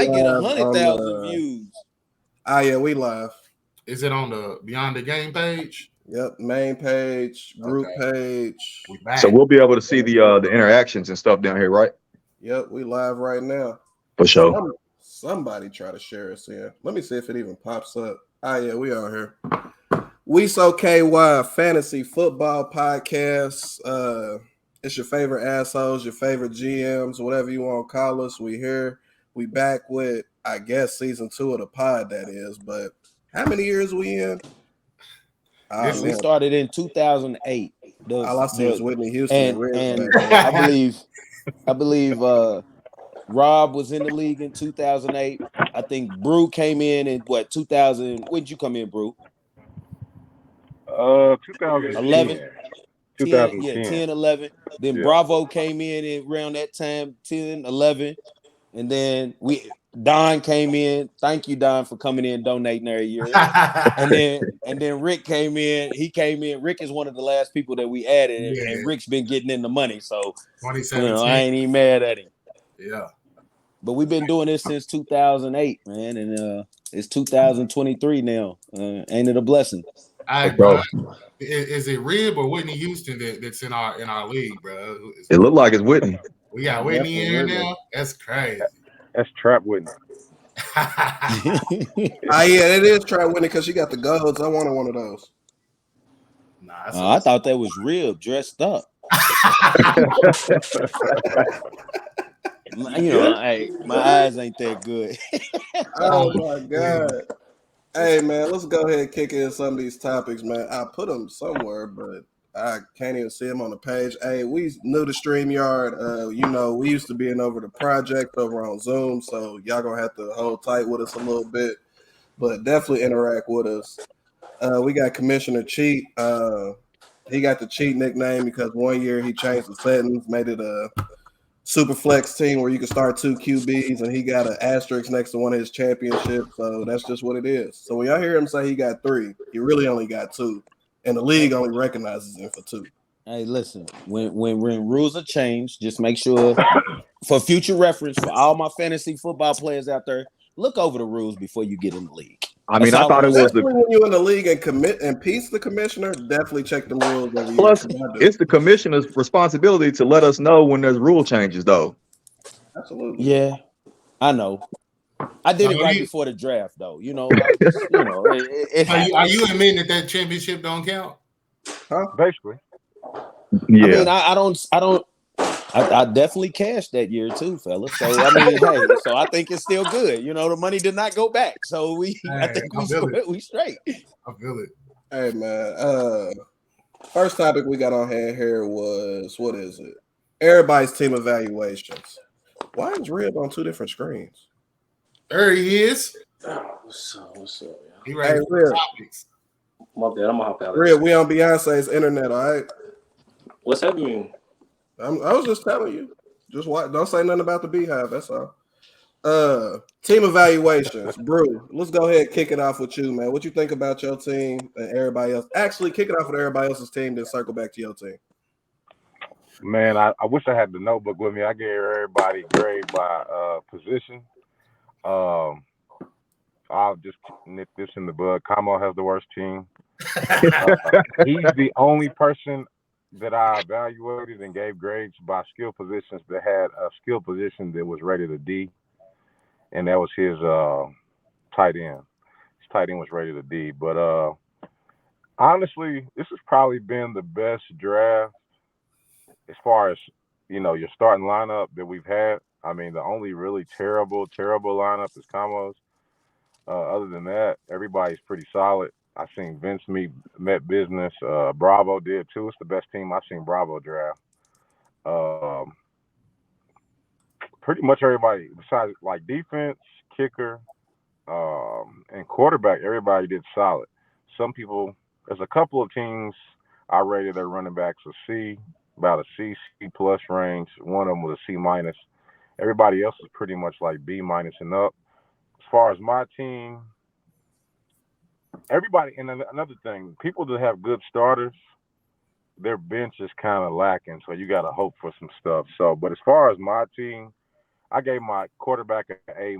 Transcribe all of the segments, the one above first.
might get live 100,000 views. Yeah, we live. Is it on the Beyond the Game page? Yep, main page, group page. We back. So we'll be able to see the interactions and stuff down here, right? Yep, we live right now. For sure. Somebody try to share us in. Let me see if it even pops up. Yeah, we are here. We So KY Fantasy Football Podcast. It's your favorite assholes, your favorite GMs, whatever you want to call us. We here. We back with, I guess, season 2 of the pod, that is. But how many years we in? We started in 2008. All I see is Whitney Houston and I believe Rob was in the league in 2008. I think Brew came in 2000. When did you come in, Brew? 2011. 10, 11. Then Bravo came in around that time, 10, 11. And then Don came in. Thank you, Don, for coming in, donating every year. and then Rick came in. He came in. Rick is one of the last people that we added, and Rick's been getting in the money. So I ain't even mad at him. Yeah. But we've been doing this since 2008, man, and it's 2023 now. Ain't it a blessing? Is it Rib or Whitney Houston that's in our league, bro? It looked like it's Whitney. We got Whitney in here now. That's crazy. That's Trap Whitney. It is Trap Whitney because she got the golds. I wanted one of those. I thought that was Rib dressed up. My eyes ain't that good. Oh my God. Hey man, let's go ahead and kick in some of these topics, man. I put them somewhere, but I can't even see them on the page. Hey, we new to StreamYard. We used to be in over the project over on Zoom, so y'all gonna have to hold tight with us a little bit, but definitely interact with us. We got Commissioner Cheat. He got the Cheat nickname because one year he changed the settings, made it a super flex team where you can start 2 QBs, and he got an asterisk next to one of his championships. So that's just what it is. So when y'all hear him say he got 3, he really only got 2, and the league only recognizes him for 2. Hey, listen, when rules are changed, just make sure for future reference for all my fantasy football players out there, look over the rules before you get in the league. I mean, I thought it was when you're in the league and piece the commissioner, definitely check the rules every year. Plus, it's the commissioner's responsibility to let us know when there's rule changes, though. Absolutely. Yeah, I know. I did it right before the draft, though. Are you admitting that championship don't count? Huh? Basically. Yeah. I mean, I definitely cashed that year too, fellas. So I mean, so I think it's still good. The money did not go back, so I think we straight. I feel it. Hey man, first topic we got on hand here was, what is it? Everybody's team evaluations. Why is Rib on 2 different screens? There he is. What's up? He ready for Rib. topics. My bad. I'm gonna hop out. Rib, we on Beyonce's internet, all right? What's happening? I was just telling you. Just watch. Don't say nothing about the Beehive. That's all. Team evaluations, Brew. Let's go ahead and kick it off with you, man. What you think about your team and everybody else? Actually, kick it off with everybody else's team, then circle back to your team. Man, I wish I had the notebook with me. I gave everybody grade by position. I'll just nip this in the bud. Kamo has the worst team. He's the only person that I evaluated and gave grades by skill positions that had a skill position that was rated a D, and that was his tight end. His tight end was rated a D. But honestly, this has probably been the best draft as far as your starting lineup that we've had. I mean, the only really terrible lineup is Kamo's. Other than that, everybody's pretty solid. I've seen Vince met business. Bravo did too. It's the best team I've seen Bravo draft. Pretty much everybody besides like defense, kicker, and quarterback, everybody did solid. There's a couple of teams I rated their running backs a C, about a C plus range. One of them was a C minus. Everybody else is pretty much like B minus and up. As far as my team, everybody, and another thing, people that have good starters, their bench is kind of lacking, so you got to hope for some stuff. So, but as far as my team, I gave my quarterback an A-.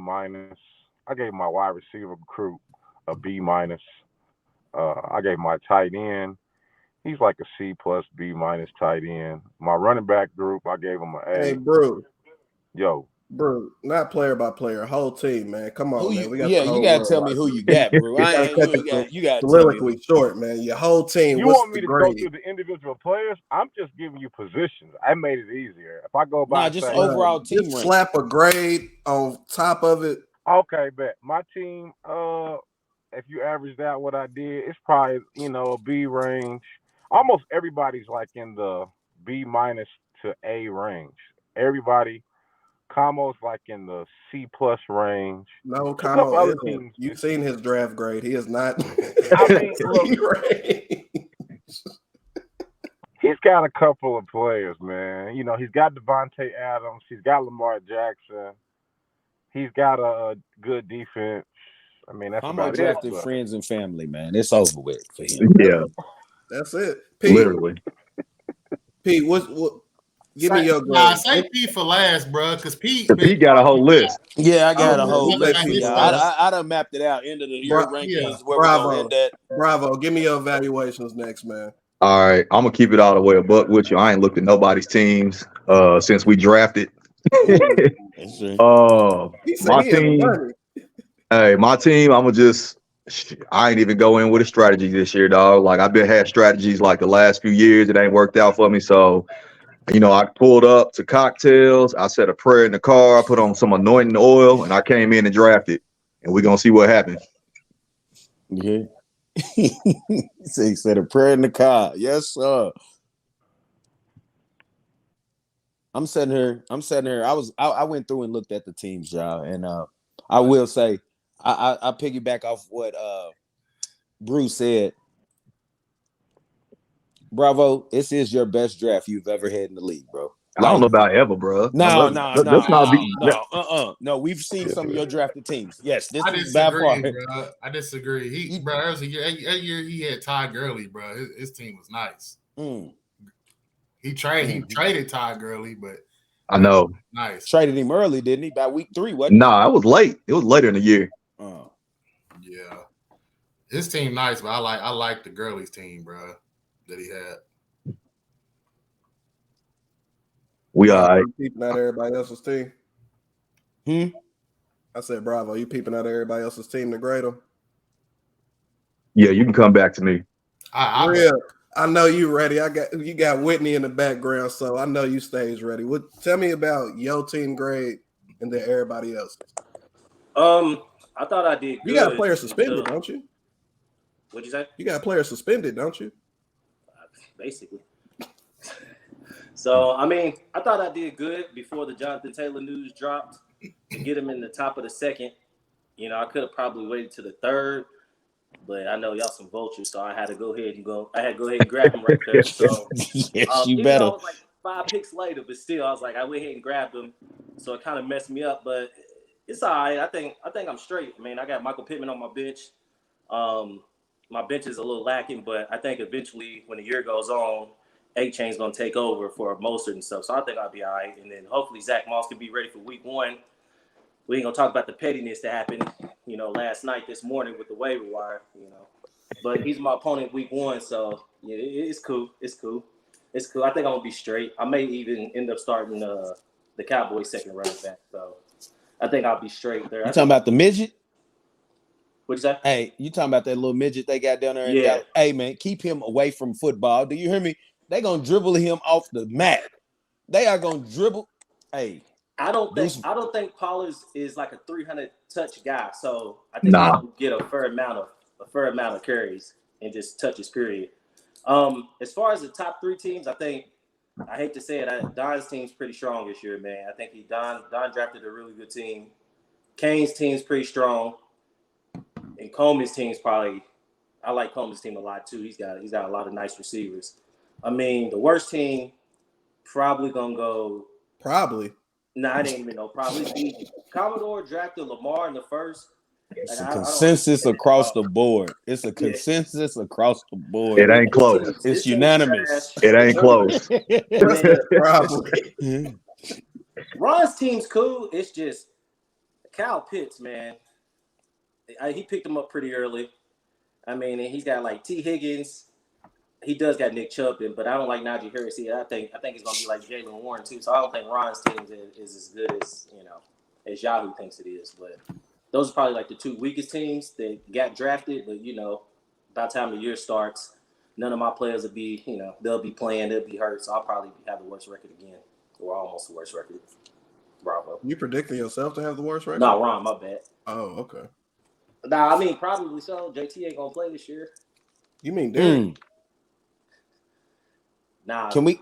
I gave my wide receiver recruit a B-. I gave my tight end, he's like a C+, B- tight end. My running back group, I gave him an A. Hey, bro. Yo. Bro, not player by player, whole team, man. Come on, man. We got you gotta tell me who you got, bro. You gotta soliloquy short, man. Your whole team. You want me to go through the individual players? I'm just giving you positions. I made it easier. If I go by just overall team rank. Slap a grade on top of it. Okay, bet. My team, if you average out what I did, it's probably, a B range. Almost everybody's like in the B- to A range. Everybody. Camo's like in the C+ range. No, Camo isn't. You've seen his draft grade. He is not. I mean, look, he's got a couple of players, man. He's got Devontae Adams. He's got Lamar Jackson. He's got a good defense. I mean, that's Camo about drafted it. friends and family, man. It's over with for him. Yeah, that's it. Pete, literally. Pete, what? Give me your grade. Nah, say Pete for last, bro, because Pete got a whole list. Yeah, I got a whole list. I done mapped it out. End of the year rankings. Where Bravo. we're gonna end at. Bravo. Give me your evaluations next, man. All right, I'm gonna keep it all the way a buck with you. I ain't looked at nobody's teams since we drafted. My team. Hey, my team. I ain't even go in with a strategy this year, dog. Like I've been had strategies like the last few years. It ain't worked out for me, so. I pulled up to cocktails. I said a prayer in the car. I put on some anointing oil, and I came in and drafted. And we're going to see what happens. Yeah. So he said a prayer in the car. Yes, sir. I'm sitting here. I went through and looked at the teams, y'all. And I will say, I piggyback off what Bruce said. Bravo, this is your best draft you've ever had in the league, bro. I don't know about ever, bro. No. We've seen some of your drafted teams. Yes, this is by far. Bro. I disagree. That was a year he had Todd Gurley, bro. His team was nice. He traded Todd Gurley, but I know. Nice. Traded him early, didn't he? By week 3, wasn't it? Nah, it was late. It was later in the year. Yeah. His team nice, but I like the Gurley's team, bro. That he had. We all right. Peeping out everybody else's team. I said, Bravo. You peeping out everybody else's team to grade them? Yeah, you can come back to me. I know you ready. You got Whitney in the background, so I know you stage ready. Tell me about your team grade and then everybody else. I thought I did good. You got a player suspended, don't you? What'd you say? You got a player suspended, don't you? Basically. So, I mean, I thought I did good before the Jonathan Taylor news dropped to get him in the top of the second. I could have probably waited to the third, but I know y'all some vultures, so I had to go ahead and grab him right there. So, yes, you better. I was like 5 picks later, but still, I was like, I went ahead and grabbed him, so it kind of messed me up. But it's all right. I think I'm straight. I mean, I got Michael Pittman on my bench. My bench is a little lacking, but I think eventually when the year goes on, A-Chain's going to take over for Mostert and stuff. So I think I'll be all right. And then hopefully Zach Moss can be ready for week 1. We ain't going to talk about the pettiness that happened, last night, this morning with the waiver wire, But he's my opponent week 1, so yeah, it's cool. It's cool. I think I'm going to be straight. I may even end up starting the Cowboys second running back. So I think I'll be straight there. You talking about the midget? What's that? Hey, you talking about that little midget they got down there? Yeah. Hey, man, keep him away from football. Do you hear me? They gonna dribble him off the mat. They are gonna dribble. Hey, I don't think Pollard is like a 300 touch guy. So I think he'll get a fair amount of carries and just touches. Period. As far as the top 3 teams, I hate to say it, Don's team's pretty strong this year, man. I think Don drafted a really good team. Kane's team's pretty strong. And Coleman's team's I like Coleman's team a lot too. He's got a lot of nice receivers. I mean, the worst team probably gonna go. Probably. I didn't even know. Probably Commodore drafted Lamar in the first. It's a consensus across the board. It's a consensus across the board. It ain't close. It's unanimous. It ain't close. Probably. Ron's team's cool. It's just Kyle Pitts, man. He picked him up pretty early. I mean, and he's got like T. Higgins. He does got Nick Chubb in, but I don't like Najee Harris. I think it's gonna be like Jaylen Warren too. So I don't think Ron's team is as good as Yahoo thinks it is. But those are probably like the two weakest teams that got drafted. But by the time the year starts, none of my players will be, they'll be playing, they'll be hurt. So I'll probably have the worst record again, or almost the worst record. Bravo. You predicting yourself to have the worst record? No, Ron, my bad. Oh, okay. Nah, I mean probably so. JT ain't gonna play this year. You mean Derek? Nah. Can we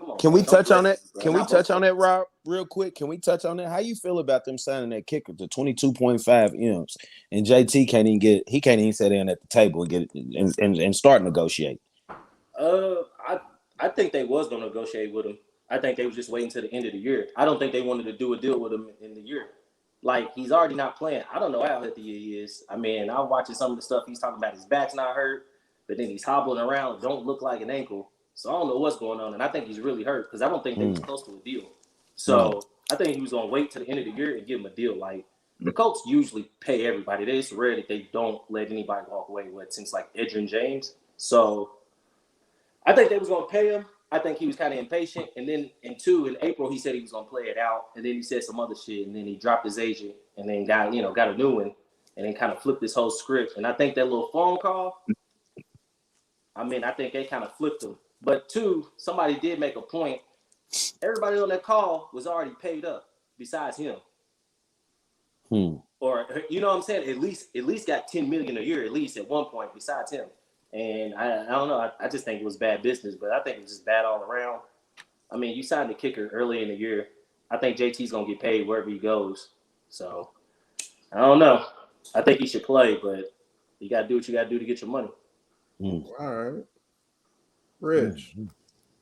touch on that? Can we touch on that, Rob, real quick? Can we touch on that? How you feel about them signing that kicker to 22.5 M's and JT can't even sit in at the table and get it and start negotiate? I think they was gonna negotiate with him. I think they was just waiting till the end of the year. I don't think they wanted to do a deal with him in the year. Like, he's already not playing. I don't know how healthy he is. I mean, I'm watching some of the stuff he's talking about. His back's not hurt, but then he's hobbling around. Don't look like an ankle. So I don't know what's going on, and I think he's really hurt because I don't think they was close to a deal. So I think he was going to wait to the end of the year and give him a deal. Like, the Colts usually pay everybody. It's rare that they don't let anybody walk away with, since like Edgerrin James. So I think they was going to pay him. I think he was kind of impatient. And then in April, he said he was going to play it out. And then he said some other shit. And then he dropped his agent and then got a new one and then kind of flipped this whole script. And I think that little phone call, I think they kind of flipped him. But somebody did make a point. Everybody on that call was already paid up besides him. Or, you know what I'm saying? At least got $10 million a year, at least at one point besides him. And I don't know. I just think it was bad business, but I think it was just bad all around. I mean, you signed the kicker early in the year. I think JT's going to get paid wherever he goes. So, I don't know. I think he should play, but you got to do what you got to do to get your money. All right. Rich,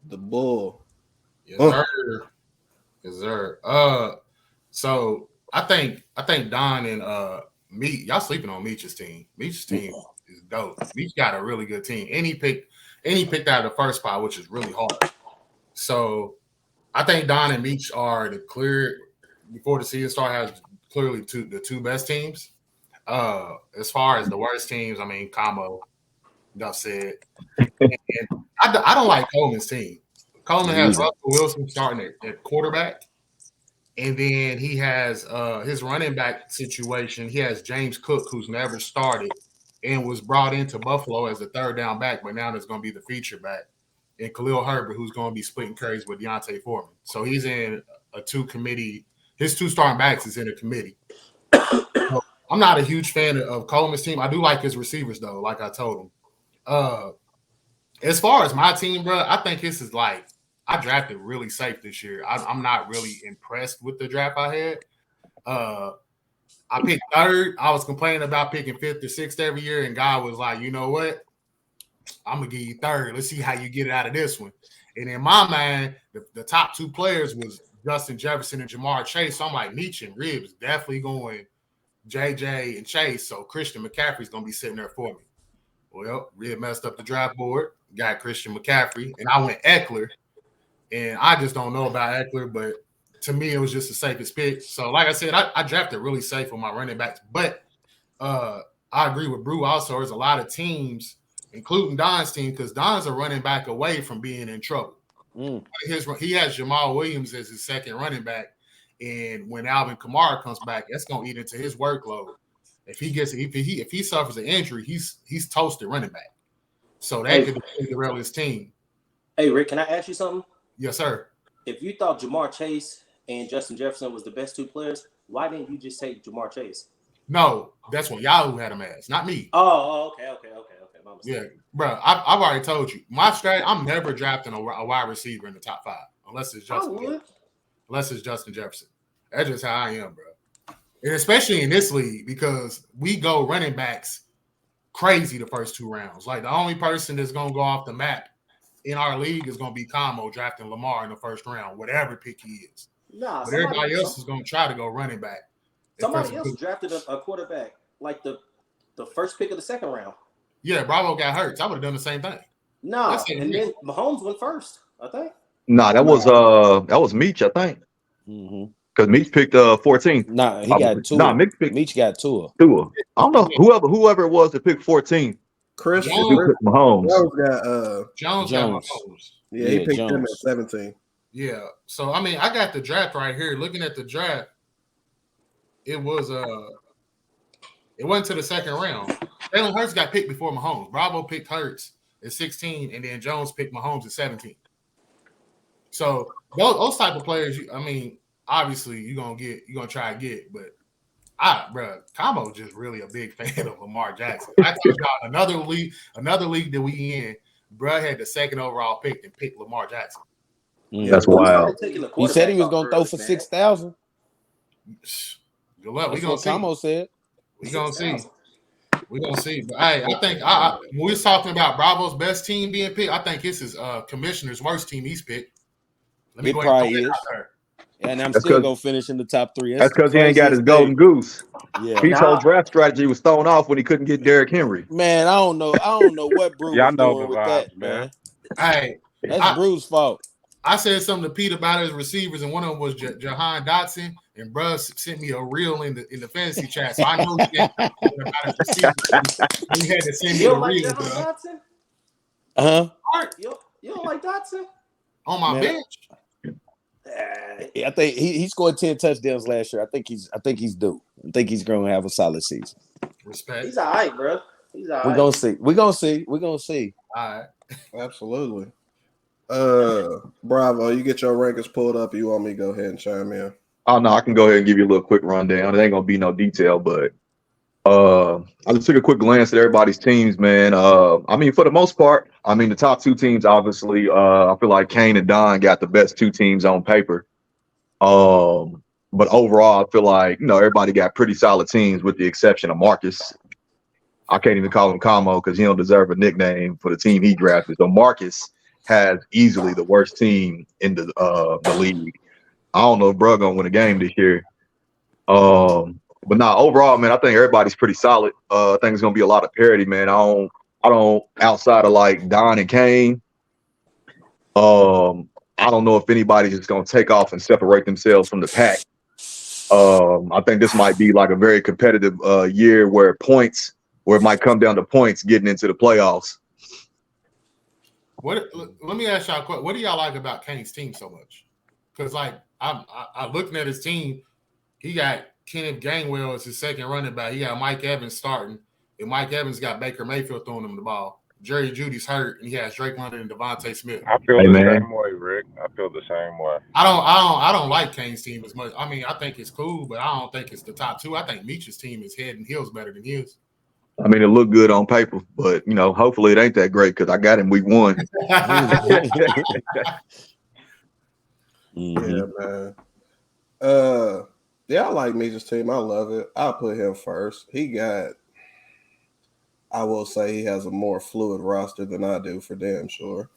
the Bull. Yes, sir. Yes, sir. So I think Don and Meech, y'all sleeping on Meech's team. Meech's team is dope. Meech got a really good team. And he picked out the first spot, which is really hard. So I think Don and Meech are the clear, before the season start, has clearly the two best teams. As far as the worst teams, I mean, Combo, enough said. And I don't like Coleman's team. Coleman has Russell Wilson starting at quarterback. And then he has his running back situation. He has James Cook, who's never started and was brought into Buffalo as a third down back, but now there's going to be the feature back. And Khalil Herbert, who's going to be splitting carries with Deontay Foreman. So he's in a two-committee. His two starting backs is in a committee. So I'm not a huge fan of Coleman's team. I do like his receivers, though, like I told him. As far as my team, bro, I think this is like, I drafted really safe this year. I'm not really impressed with the draft I had. I picked third. I was complaining about picking fifth or sixth every year, and God was like, you know what? I'm going to give you third. Let's see how you get it out of this one. And in my mind, the top two players was Justin Jefferson and Jamar Chase. So I'm like, Meech and Ribs definitely going JJ and Chase. So Christian McCaffrey's going to be sitting there for me. Well, Rib messed up the draft board, got Christian McCaffrey, and I went Eckler. And I just don't know about Eckler, but to me, it was just the safest pick. So, like I said, I drafted really safe on my running backs. But I agree with Brew also. There's a lot of teams, including Don's team, because Don's a running back away from being in trouble. He has Jamal Williams as his second running back. And when Alvin Kamara comes back, that's going to eat into his workload. If he suffers an injury, he's toasted running back. So that could derail his team. Hey, Rick, can I ask you something? Yes, sir. If you thought Jamar Chase and Justin Jefferson was the best two players, why didn't you just take Jamar Chase? No, that's what Yahoo had him as, not me. Oh, okay. My mistake. Yeah, bro, I've already told you. My strategy, I'm never drafting a wide receiver in the top 5 unless it's Justin Jefferson. That's just how I am, bro. And especially in this league, because we go running backs crazy the first 2 rounds. Like, the only person that's going to go off the map in our league is going to be Como drafting Lamar in the first round, whatever pick he is. Nah, but everybody else is going to try to go running back. Somebody else drafted a quarterback like the first pick of the second round. Yeah, Bravo got hurt. So I would have done the same thing. No, and then Mahomes went first, I think. Nah, that was Meech, I think. Mm-hmm. Because Meech picked 14. Nah, he got two. Nah, Meech got two. I don't know whoever it was that picked 14. Chris Mahomes. Jones got Mahomes. Yeah, he picked him at 17. Yeah. So I mean, I got the draft right here. Looking at the draft, it went to the second round. Jalen Hurts got picked before Mahomes. Bravo picked Hurts at 16, and then Jones picked Mahomes at 17. So those type of players, obviously you're gonna try to get, but Combo just really a big fan of Lamar Jackson. I told y'all another league that we in, bro had the second overall pick and picked Lamar Jackson. That's wild. He said he was gonna throw for 6,000. Good luck. That's what Combo said. We're gonna see. We're gonna see. But hey, I think when we was talking about Bravo's best team being picked, I think this is Commissioner's worst team he's picked. Let me go ahead and throw that out there. And I'm still gonna finish in the top 3. That's because he ain't got his golden goose. Yeah, his whole draft strategy was thrown off when he couldn't get Derrick Henry. Man, I don't know what Bruce was doing with that, man. Hey, that's Bruce's fault. I said something to Pete about his receivers, and one of them was Jahan Dotson, and bruh sent me a reel in the fantasy chat, so I know he had about his receivers. He had to send me a reel, bro. You don't like Dotson? On my bench. I think he scored 10 touchdowns last year. I think he's due. I think he's going to have a solid season. Respect. He's all right, bro. He's all right. We're gonna see. All right. Absolutely. Bravo, you get your rankings pulled up. You want me to go ahead and chime in? Oh no, I can go ahead and give you a little quick rundown. It ain't gonna be no detail, but I just took a quick glance at everybody's teams, man. For the most part, the top 2 teams, obviously, I feel like Kane and Don got the best 2 teams on paper. But overall, I feel like, everybody got pretty solid teams with the exception of Marcus. I can't even call him Como because he don't deserve a nickname for the team he drafted. So Marcus has easily the worst team in the league. I don't know if bro gonna win a game this year. But overall, man, I think everybody's pretty solid. I think it's gonna be a lot of parity, man. I don't outside of like Don and Kane. I don't know if anybody's just gonna take off and separate themselves from the pack. I think this might be like a very competitive year where it might come down to points getting into the playoffs. Let me ask y'all a question. What do y'all like about Kane's team so much? Because I'm looking at his team, he got Kenneth Gainwell as his second running back. He got Mike Evans starting, and Mike Evans got Baker Mayfield throwing him the ball. Jerry Judy's hurt, and he has Drake London and Devontae Smith. I feel the same way, Rick. I feel the same way. I don't like Kane's team as much. I think it's cool, but I don't think it's the top 2. I think Meech's team is head and heels better than his. It looked good on paper, but hopefully it ain't that great because I got him week 1. Yeah, man. I like Meech's team. I love it. I'll put him first. I will say he has a more fluid roster than I do, for damn sure.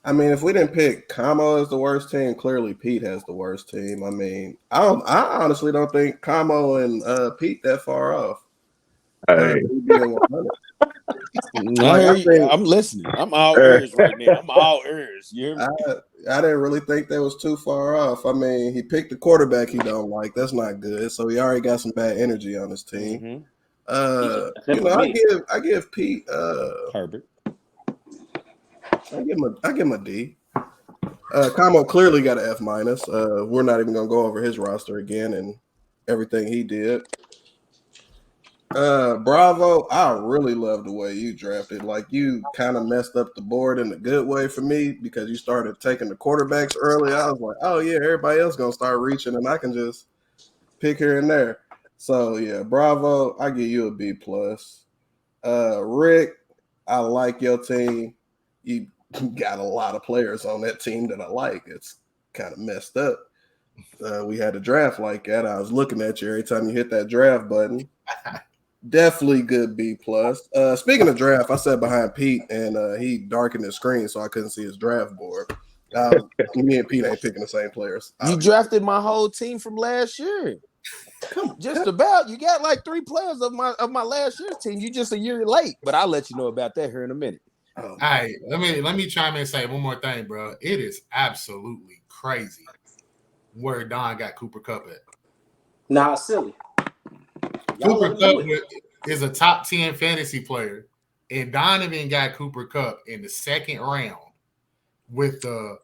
If we didn't pick Como as the worst team, clearly Pete has the worst team. I honestly don't think Como and Pete that far off. Hey. I'm listening. I'm all ears right now. I'm all ears. You hear me? I didn't really think that was too far off. He picked the quarterback he don't like. That's not good. So he already got some bad energy on his team. I give Pete Herbert. I give him a D. Como clearly got an F-. We're not even gonna go over his roster again and everything he did. Bravo, I really love the way you drafted. Like, you kind of messed up the board in a good way for me because you started taking the quarterbacks early. I was like, oh yeah, everybody else gonna start reaching and I can just pick here and there. So yeah, Bravo, I give you a B+. Rick, I like your team. You got a lot of players on that team that I like. It's kind of messed up. We had a draft like that. I was looking at you every time you hit that draft button. Definitely good B+. Speaking of draft, I sat behind Pete and he darkened his screen so I couldn't see his draft board. Me and Pete ain't picking the same players. You drafted my whole team from last year. Just about. You got like 3 players of my last year's team. You just a year late, but I'll let you know about that here in a minute. All right, let me chime in and say one more thing, bro. It is absolutely crazy where Don got Cooper Kupp at. Nah, silly. Cooper Kupp is a top 10 fantasy player, and Donovan got Cooper Kupp in the second round with the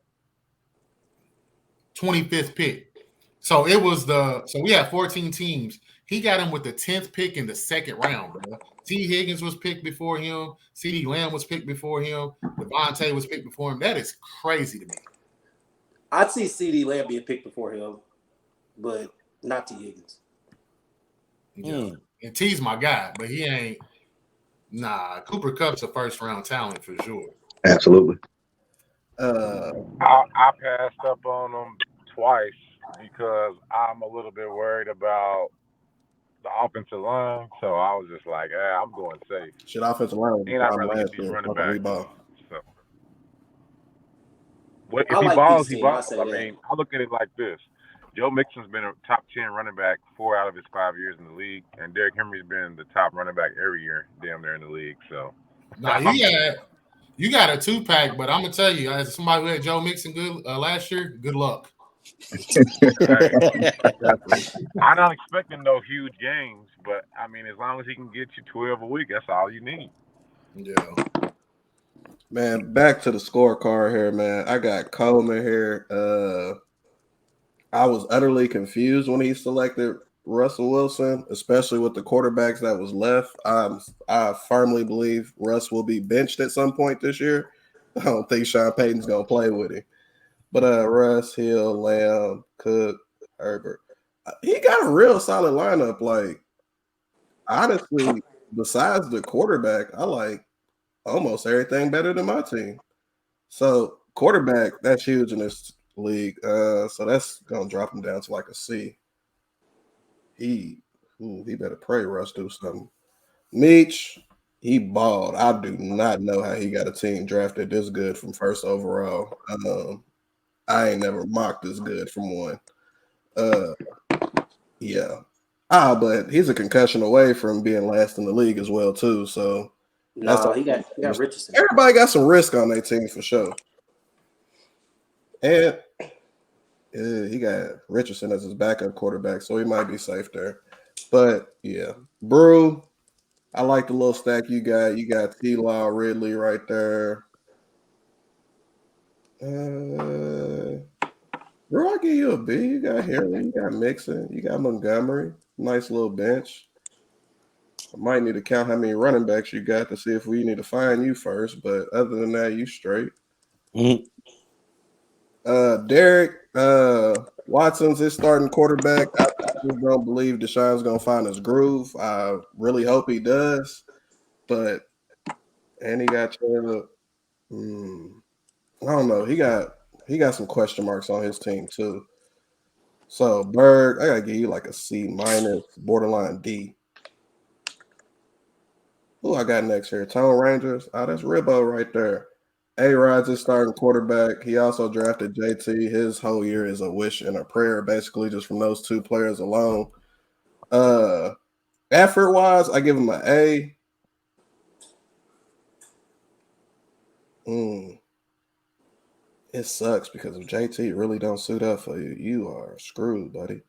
25th pick. So we had 14 teams. He got him with the 10th pick in the second round, bro. T. Higgins was picked before him. CeeDee Lamb was picked before him. Devontae was picked before him. That is crazy to me. I'd see CeeDee Lamb being picked before him, but not T. Higgins. Yeah. And T's my guy, but he ain't. Nah, Cooper Kupp's a first round talent for sure. Absolutely. I passed up on him twice because I'm a little bit worried about the offensive line. So I was just like, I'm going safe. Shit, offensive line. And I'd rather get these running backs. So if I he like balls, Pete's he team, balls. I I mean, I look at it like this. Joe Mixon's been a top 10 running back 4 out of his 5 years in the league, and Derrick Henry's been the top running back every year, damn near in the league. So, nah, you got a 2-pack, but I'm gonna tell you, as somebody who had Joe Mixon good last year, good luck. I'm not expecting no huge games, but I mean, as long as he can get you 12 a week, that's all you need. Yeah. Man, back to the scorecard here, man. I got Coleman here. I was utterly confused when he selected Russell Wilson, especially with the quarterbacks that was left. I firmly believe Russ will be benched at some point this year. I don't think Sean Payton's gonna play with him. But Russ, Hill, Lamb, Cook, Herbert. He got a real solid lineup. Like, honestly, besides the quarterback, I like almost everything better than my team. So quarterback, that's huge in this league. So that's gonna drop him down to like a C. He better pray Russ do something. Meach, he balled. I do not know how he got a team drafted this good from first overall. I ain't never mocked this good from one. Yeah. But he's a concussion away from being last in the league as well, too. So no, he got Richardson. Everybody got some risk on their team for sure. And he got Richardson as his backup quarterback, so he might be safe there. But yeah, Brew, I like the little stack you got. You got T-Law, Ridley right there. Bro, I give you a B. You got Harry, you got Mixon, you got Montgomery. Nice little bench. I might need to count how many running backs you got to see if we need to find you first. But other than that, you straight. Mm-hmm. Derek Watson's his starting quarterback. I just don't believe Deshaun's gonna find his groove. I really hope he does. And he got Chandler. I don't know. He got some question marks on his team too. So Berg, I gotta give you like a C minus, borderline D. Who I got next here? Tone Rangers. Oh, that's Ribbo right there. A-Rod's his starting quarterback. He also drafted JT. His whole year is a wish and a prayer, basically, just from those two players alone. Effort-wise, I give him an A. It sucks because if JT really don't suit up for you, you are screwed, buddy.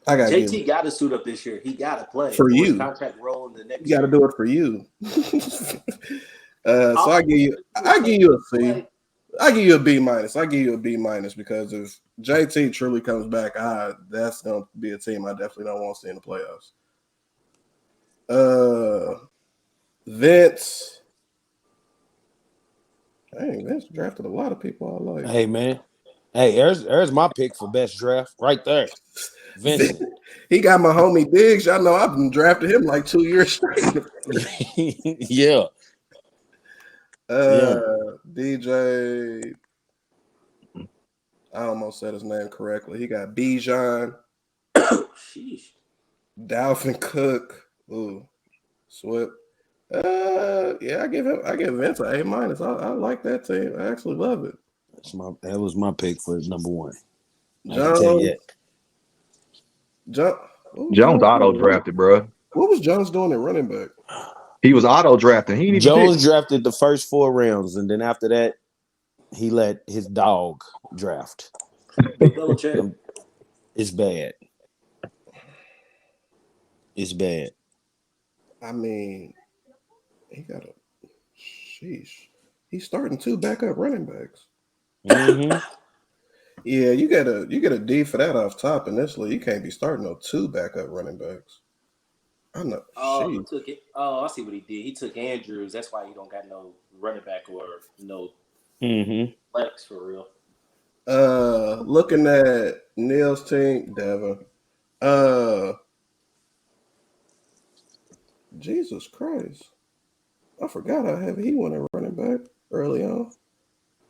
JT got to suit up this year. He got to play for you. His contract roll in the next. You got to do it for you. So I give you a C. I give you a B minus. I give you a B minus because if JT truly comes back, that's gonna be a team I definitely don't want to see in the playoffs. Vince. Dang, Vince drafted a lot of people I like. Hey man. Hey, there's my pick for best draft right there. Vincent. He got my homie Diggs. Y'all know I've been drafting him like 2 years straight. Yeah. DJ. I almost said his name correctly. He got Bijan. Sheesh. Dalvin Cook. Ooh. Swift. Yeah, I give Vince an A minus. I like that team. I actually love it. That was my pick for number one. Jones auto drafted, bro. What was Jones doing at running back? He was auto drafting. He didn't even Jones pick. drafted the first 4 rounds, and then after that, he let his dog draft. Belichick. It's bad. It's bad. I mean, he got a sheesh. He's starting 2 backup running backs. Mm-hmm. Yeah, you get a D for that off top in this league. You can't be starting no 2 backup running backs. I know. Oh, he Sheesh. took it. Oh, I see what he did. He took Andrews. That's why you don't got no running back or no flex for real. Looking at Neil's team, Devin. Jesus Christ. I forgot how heavy he went at running back early on.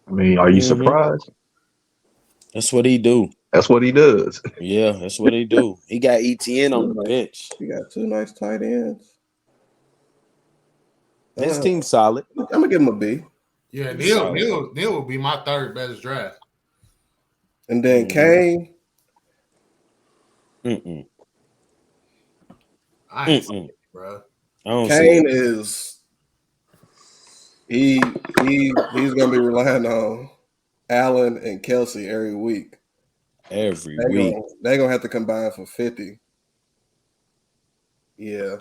I mean, are you surprised? That's what he do. That's what he does. Yeah, that's what he do. He got ETN on the bench. He got 2 nice tight ends. His team's solid. I'm gonna give him a B. Yeah, Neil will be my 3rd best draft. And then Kane. I ain't saying it, bro. Kane is he's gonna be relying on Allen and Kelsey every week. They're gonna have to combine for 50. Yeah.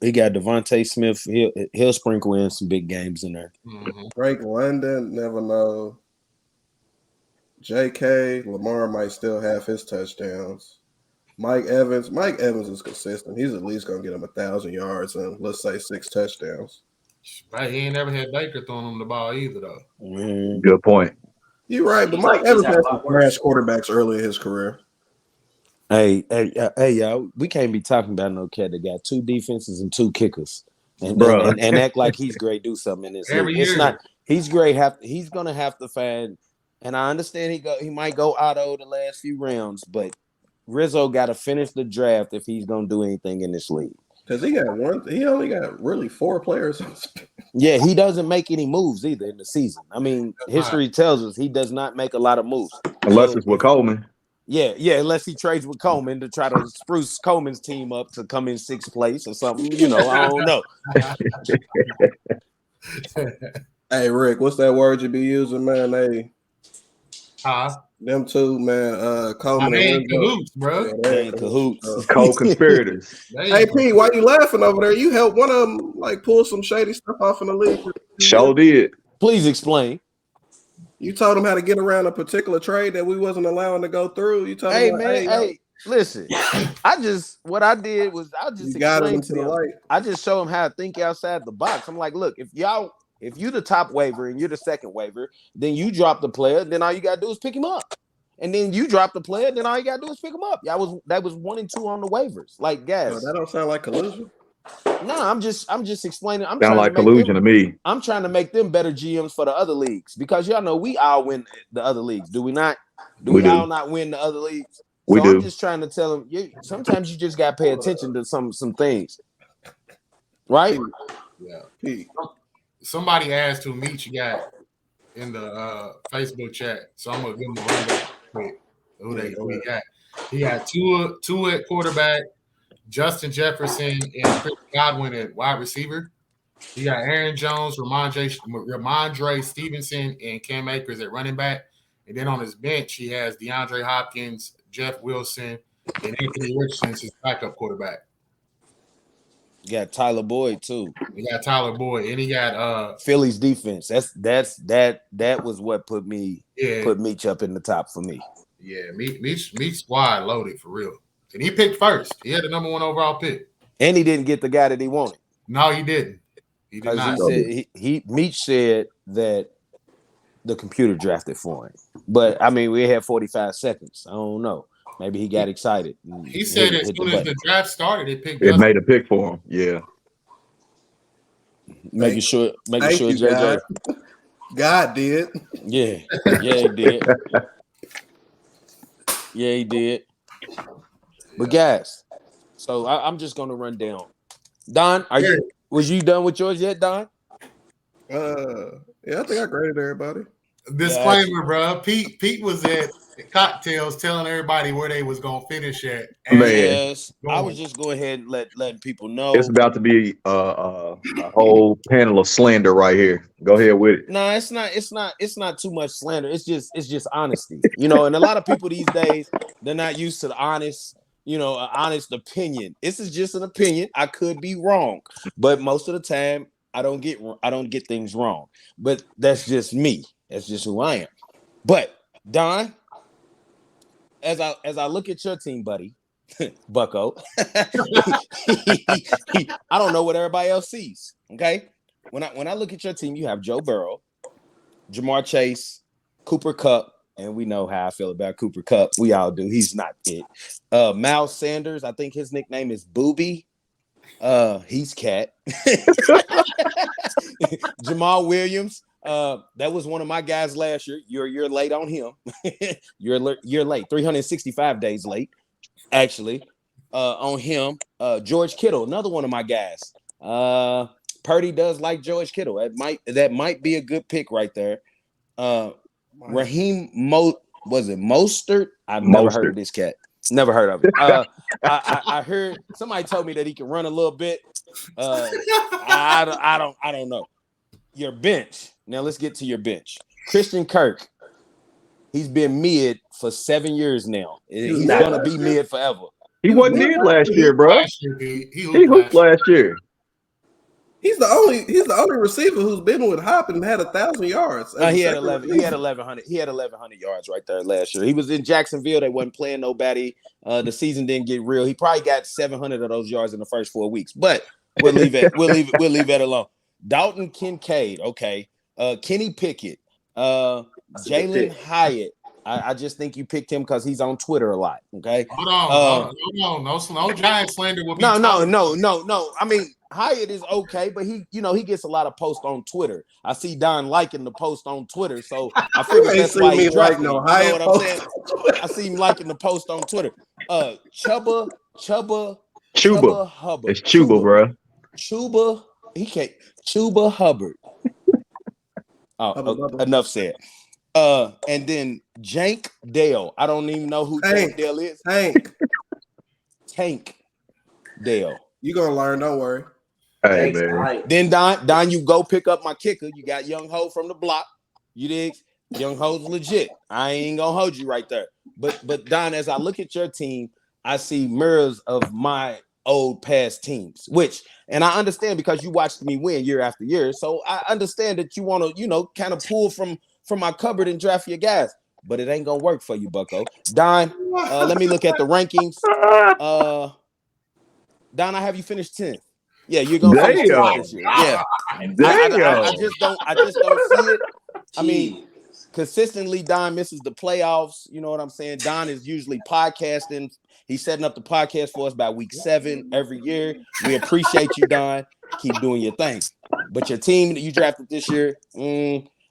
He got Devontae Smith. He'll sprinkle in some big games in there. Drake London, never know. JK, Lamar might still have his touchdowns. Mike Evans is consistent. He's at least gonna get him 1,000 yards and let's say 6 touchdowns. Right, he ain't never had Baker throwing him the ball either, though. Good point. You're right, but Mike Evans had some trash quarterbacks early in his career. Hey, y'all, we can't be talking about no cat that got 2 defenses and 2 kickers, and act like he's great. Do something in this league. It's not. He's great. He's gonna have to find. And I understand he might go auto the last few rounds, but Rizzo got to finish the draft if he's gonna do anything in this league. Because he only got really 4 players. Yeah, he doesn't make any moves either in the season. I mean, history tells us he does not make a lot of moves. Unless it's with Coleman. Yeah, unless he trades with Coleman to try to spruce Coleman's team up to come in 6th place or something. I don't know. Hey, Rick, what's that word you be using, man? Them 2, man. Coleman and cahoots, bro. They ain't cahoots. Co-conspirators. Hey, Pete, why you laughing over there? You helped one of them pull some shady stuff off in the league. Sure did. Please explain. You told him how to get around a particular trade that we wasn't allowing to go through. You told him, hey, listen. I just explained to him. I just show him how to think outside the box. I'm like, look, if you the top waiver and you're the second waiver, then you drop the player. Then all you gotta do is pick him up. And then you drop the player. Then all you gotta do is pick him up. That was 1 and 2 on the waivers. Like, guys, that don't sound like collusion. No, I'm just explaining. Sound like collusion to me. I'm trying to make them better GMs for the other leagues because y'all know we all win the other leagues. Do we not? We all not win the other leagues? We do. I'm just trying to tell them. Sometimes you just got to pay attention to some things, right? Yeah. Somebody asked who Meech got in the Facebook chat, so I'm gonna give him a rundown quick. Who he got? He got two at quarterback. Justin Jefferson and Chris Godwin at wide receiver. You got Aaron Jones, Ramondre Stevenson, and Cam Akers at running back. And then on his bench, he has DeAndre Hopkins, Jeff Wilson, and Anthony Richardson as his backup quarterback. You got Tyler Boyd too. He got Tyler Boyd, and he got Philly's defense. That was what put Meech up in the top for me. Yeah, Meech squad loaded for real. And he picked first. He had the number 1 overall pick. And he didn't get the guy that he wanted. No, he didn't. He did not. Meech said that the computer drafted for him. But, I mean, we had 45 seconds. I don't know. Maybe he got excited. He said as soon as the draft started, it made a pick for him. Yeah. Making sure JJ. God did. Yeah, he did. Yeah, he did. But guys, so I'm just gonna run down. Don, was you done with yours yet, Don? Yeah, I think I graded everybody. Disclaimer, bro. Pete was at cocktails, telling everybody where they was gonna finish at. Man. Yes, I was just go ahead and letting people know. It's about to be a whole panel of slander right here. Go ahead with it. No, it's not too much slander. It's just honesty, you know. And a lot of people these days, they're not used to the honest, an honest opinion. This is just an opinion. I could be wrong, but most of the time I don't get things wrong. But that's just me. That's just who I am. But Don, as I look at your team, buddy, Bucko, I don't know what everybody else sees. Okay, when I look at your team, you have Joe Burrow, Jamar Chase, Cooper Kupp, and we know how I feel about Cooper Kupp. We all do. He's not it. Miles Sanders, I think his nickname is Booby. He's cat. Jamal Williams. That was one of my guys last year. You're late on him. you're late. 365 days late, actually. On him. George Kittle, another one of my guys. Purdy does like George Kittle. That might be a good pick right there. Raheem Mostert? I've never heard of this cat. Never heard of it. I heard somebody told me that he can run a little bit. I don't know. Your bench. Now let's get to your bench. Christian Kirk. He's been mid for 7 years now. He's gonna be mid forever. He wasn't mid last year, bro. He hooped last year. He's the only receiver who's been with Hop and had 1,000 yards. He had 1,100. He had 1,100 yards right there last year. He was in Jacksonville. They wasn't playing nobody. The season didn't get real. He probably got 700 of those yards in the first 4 weeks. But we'll leave it alone. Dalton Kincaid. Okay. Kenny Pickett. Jalen Hyatt. I just think you picked him because he's on Twitter a lot. Okay. Hold on. No giant slander will be. No. I mean, Hyatt is okay, but he gets a lot of posts on Twitter. I see Don liking the post on Twitter, so I figured that's why he dropped me. You know what I'm saying? I see him liking the post on Twitter. Chuba Hubbard. It's Chuba, bro. Chuba Hubbard. Enough said. And then Jank Dale. I don't even know who Jank Dale is. Tank Dale. You gonna learn, don't worry. Hey, man. Then Don, you go pick up my kicker. You got Young Ho from the block. You dig? Young Ho's legit. I ain't gonna hold you right there. But Don, as I look at your team, I see mirrors of my old past teams, and I understand because you watched me win year after year. So I understand that you want to, kind of pull from my cupboard and draft your guys, but it ain't gonna work for you, Bucko. Don, let me look at the rankings. Don, I have you finished 10th. Yeah, you're gonna finish 10th this year. Yeah, I just don't see it. I mean, consistently, Don misses the playoffs. You know what I'm saying? Don is usually podcasting. He's setting up the podcast for us by week 7 every year. We appreciate you, Don. Keep doing your thing. But your team that you drafted this year,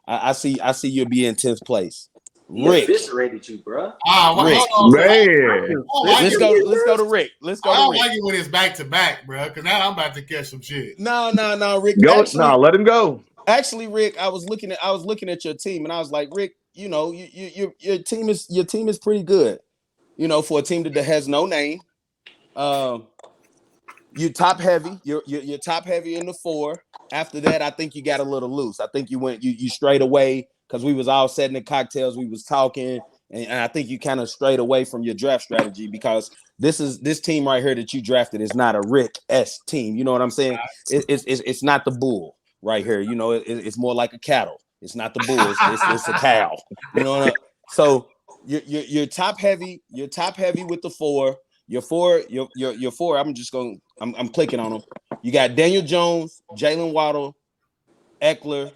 I see you'll be in 10th place. Rick, eviscerated you, bro. Rick, man. Let's go to Rick. Let's go. I don't to Rick. like it when it's back to back, bro. Because now I'm about to catch some shit. No, Rick. Let him go. Actually, Rick, I was looking at your team, and I was like, Rick, your team is pretty good. For a team that has no name. You're top heavy. You're top heavy in the 4. After that, I think you got a little loose. I think you strayed away because we was all setting the cocktails. We was talking, and I think you kind of strayed away from your draft strategy because this team right here that you drafted is not a Rick-esque team. You know what I'm saying? It's not the bull right here. It's more like a cattle. It's not the bull. It's a cow. You know what I mean? So you're top heavy. You're top heavy with the 4. Your 4. I'm clicking on them. You got Daniel Jones, Jalen Waddle, Eckler,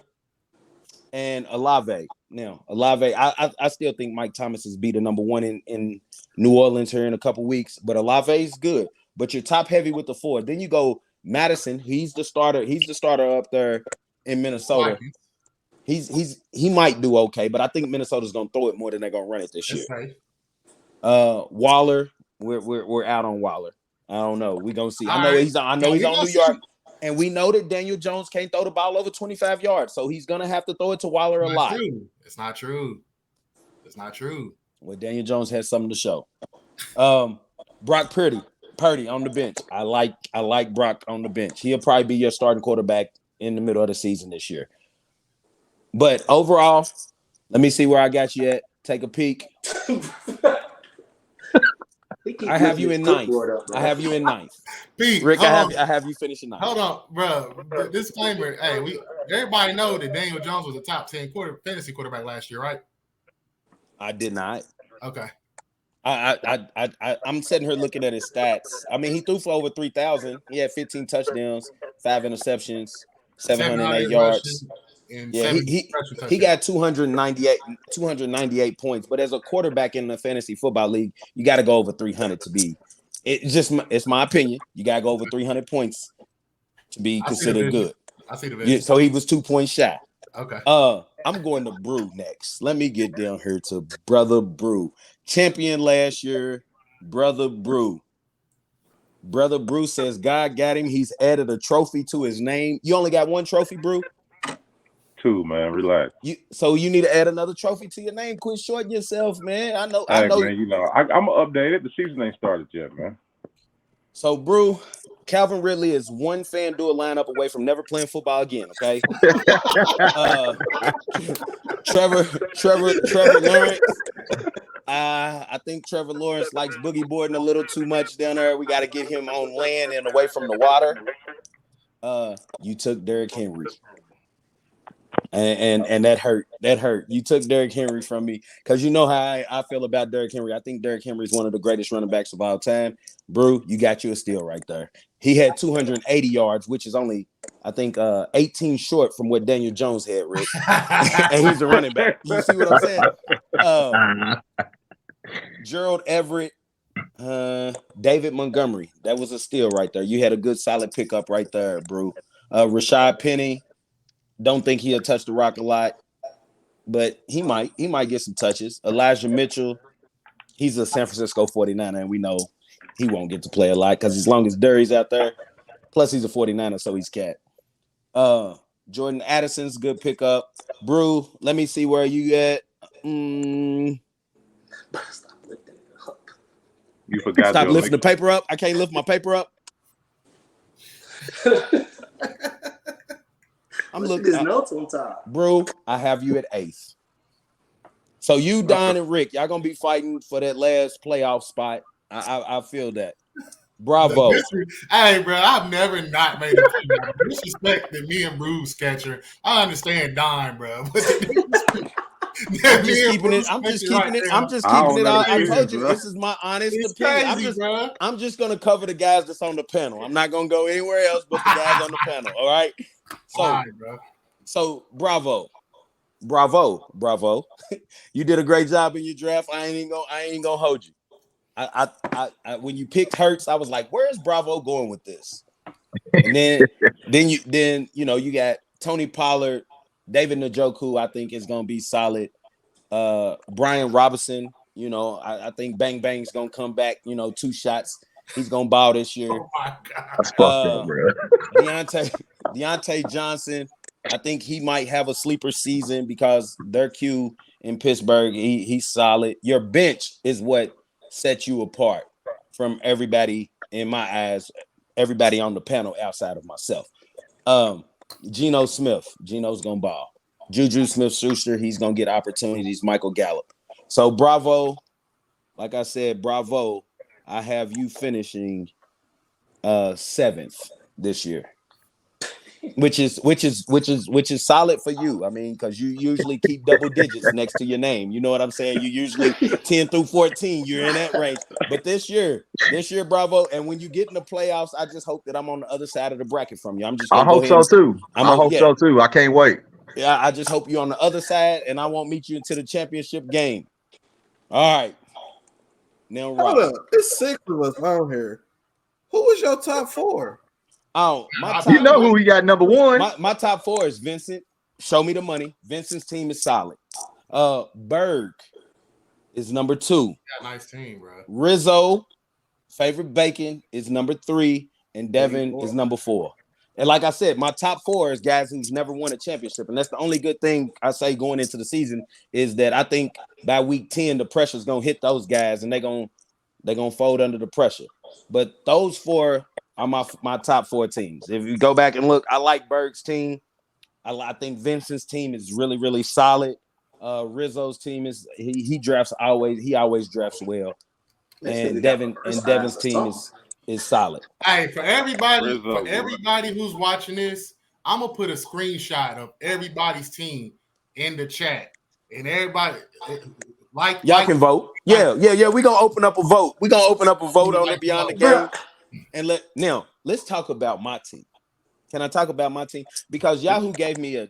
and Olave. Now, Olave, I still think Mike Thomas is be the number 1 in New Orleans here in a couple weeks, but Olave is good. But you're top heavy with the 4. Then you go Madison. He's the starter. He's the starter up there in Minnesota. He might do okay, but I think Minnesota's gonna throw it more than they're gonna run it this year. Waller, we're out on Waller. I don't know. We're gonna see. I know he's on New York, and we know that Daniel Jones can't throw the ball over 25 yards, so he's gonna have to throw it to Waller a lot. It's not true. Well, Daniel Jones has something to show. Brock Purdy on the bench. I like Brock on the bench. He'll probably be your starting quarterback in the middle of the season this year. But overall, let me see where I got you at. Take a peek. I have you in ninth. Pete, Rick, I have you finishing ninth. Hold on, bro. Disclaimer. Hey, everybody know that Daniel Jones was a top 10 fantasy quarterback last year, right? I did not. Okay. I'm sitting here looking at his stats. I mean, he threw for over 3,000. He had 15 touchdowns, 5 interceptions, 708 yards. Yeah, he got 298 points. But as a quarterback in the fantasy football league, you got to go over 300 to be. It's my opinion. You got to go over 300 points to be considered good. I see the vision. Yeah, so he was 2 points shy. Okay. I'm going to Brew next. Let me get down here to Brother Brew. Champion last year, Brother Brew. Brother Brew says God got him. He's added a trophy to his name. You only got one trophy, Brew? 2, man. Relax. So you need to add another trophy to your name. Quit shorting yourself, man. I know. Man, I'm updated. The season ain't started yet, man. So, Brew, Calvin Ridley is one FanDuel lineup away from never playing football again. Okay. Trevor Lawrence. I think Trevor Lawrence likes boogie boarding a little too much down there. We got to get him on land and away from the water. You took Derrick Henry. And that hurt. You took Derrick Henry from me because you know how I feel about Derrick Henry. I think Derrick Henry is one of the greatest running backs of all time. Brew, you got you a steal right there. He had 280 yards, which is only, I think, 18 short from what Daniel Jones had, Rick. And he's a running back. You see what I'm saying? Gerald Everett, David Montgomery. That was a steal right there. You had a good, solid pickup right there, Brew. Rashad Penny. Don't think he'll touch the rock a lot, but he might get some touches. Elijah Mitchell, he's a San Francisco 49er, and we know he won't get to play a lot because as long as Durry's out there, plus he's a 49er, so he's cat. Jordan Addison's good pickup. Brew, let me see where you at. You forgot. Stop lifting the paper up. I can't lift my paper up. I'm looking at notes on top. Bro, I have you at 8th. So you, Don, and Rick, y'all gonna be fighting for that last playoff spot. I feel that. Bravo. Hey, bro, I've never not made a disrespect that me and Bruce catcher. I understand Don, bro. I'm just keeping it. I'm just keeping it. I told you this is my honest opinion. I'm just gonna cover the guys that's on the panel. I'm not gonna go anywhere else but the guys on the panel. All right. So bravo. You did a great job in your draft. I ain't gonna hold you. I when you picked Hurts, I was like, where's Bravo going with this? And then you got Tony Pollard, David Njoku, I think is gonna be solid. Brian Robinson, I think Bang Bang's gonna come back, 2 shots. He's gonna ball this year. Oh my God. Deontay Johnson, I think he might have a sleeper season because their Q in Pittsburgh, he's solid. Your bench is what sets you apart from everybody in my eyes, everybody on the panel outside of myself. Geno Smith, Geno's gonna ball. Juju Smith-Schuster, he's gonna get opportunities. Michael Gallup. So bravo, like I said, bravo. I have you finishing 7th this year, which is solid for you. I mean, because you usually keep double digits next to your name. You know what I'm saying? You usually 10 through 14. You're in that range. But this year, bravo. And when you get in the playoffs, I just hope that I'm on the other side of the bracket from you. I hope so too. So too. I can't wait. Yeah, I just hope you're on the other side, and I won't meet you into the championship game. All right. Now, hold up. It's 6 of us on here. Who was your top 4? Oh, who we got number 1. My top 4 is Vincent. Show me the money. Vincent's team is solid. Berg is number 2. Nice team, bro. Rizzo, favorite Bacon is number 3, and Devin is number 4. And like I said, my top 4 is guys who's never won a championship. And that's the only good thing I say going into the season is that I think by week 10, the pressure's going to hit those guys and they're going to fold under the pressure. But those 4 are my top 4 teams. If you go back and look, I like Berg's team. I think Vincent's team is really, really solid. Rizzo's team he always drafts well. And Devin's team is solid. Hey, for everybody who's watching this, I'm gonna put a screenshot of everybody's team in the chat, and everybody y'all can vote. Yeah. We're gonna open up a vote. We're gonna open up a vote on it Beyond the Game. And let's talk about my team. Can I talk about my team? Because Yahoo gave me a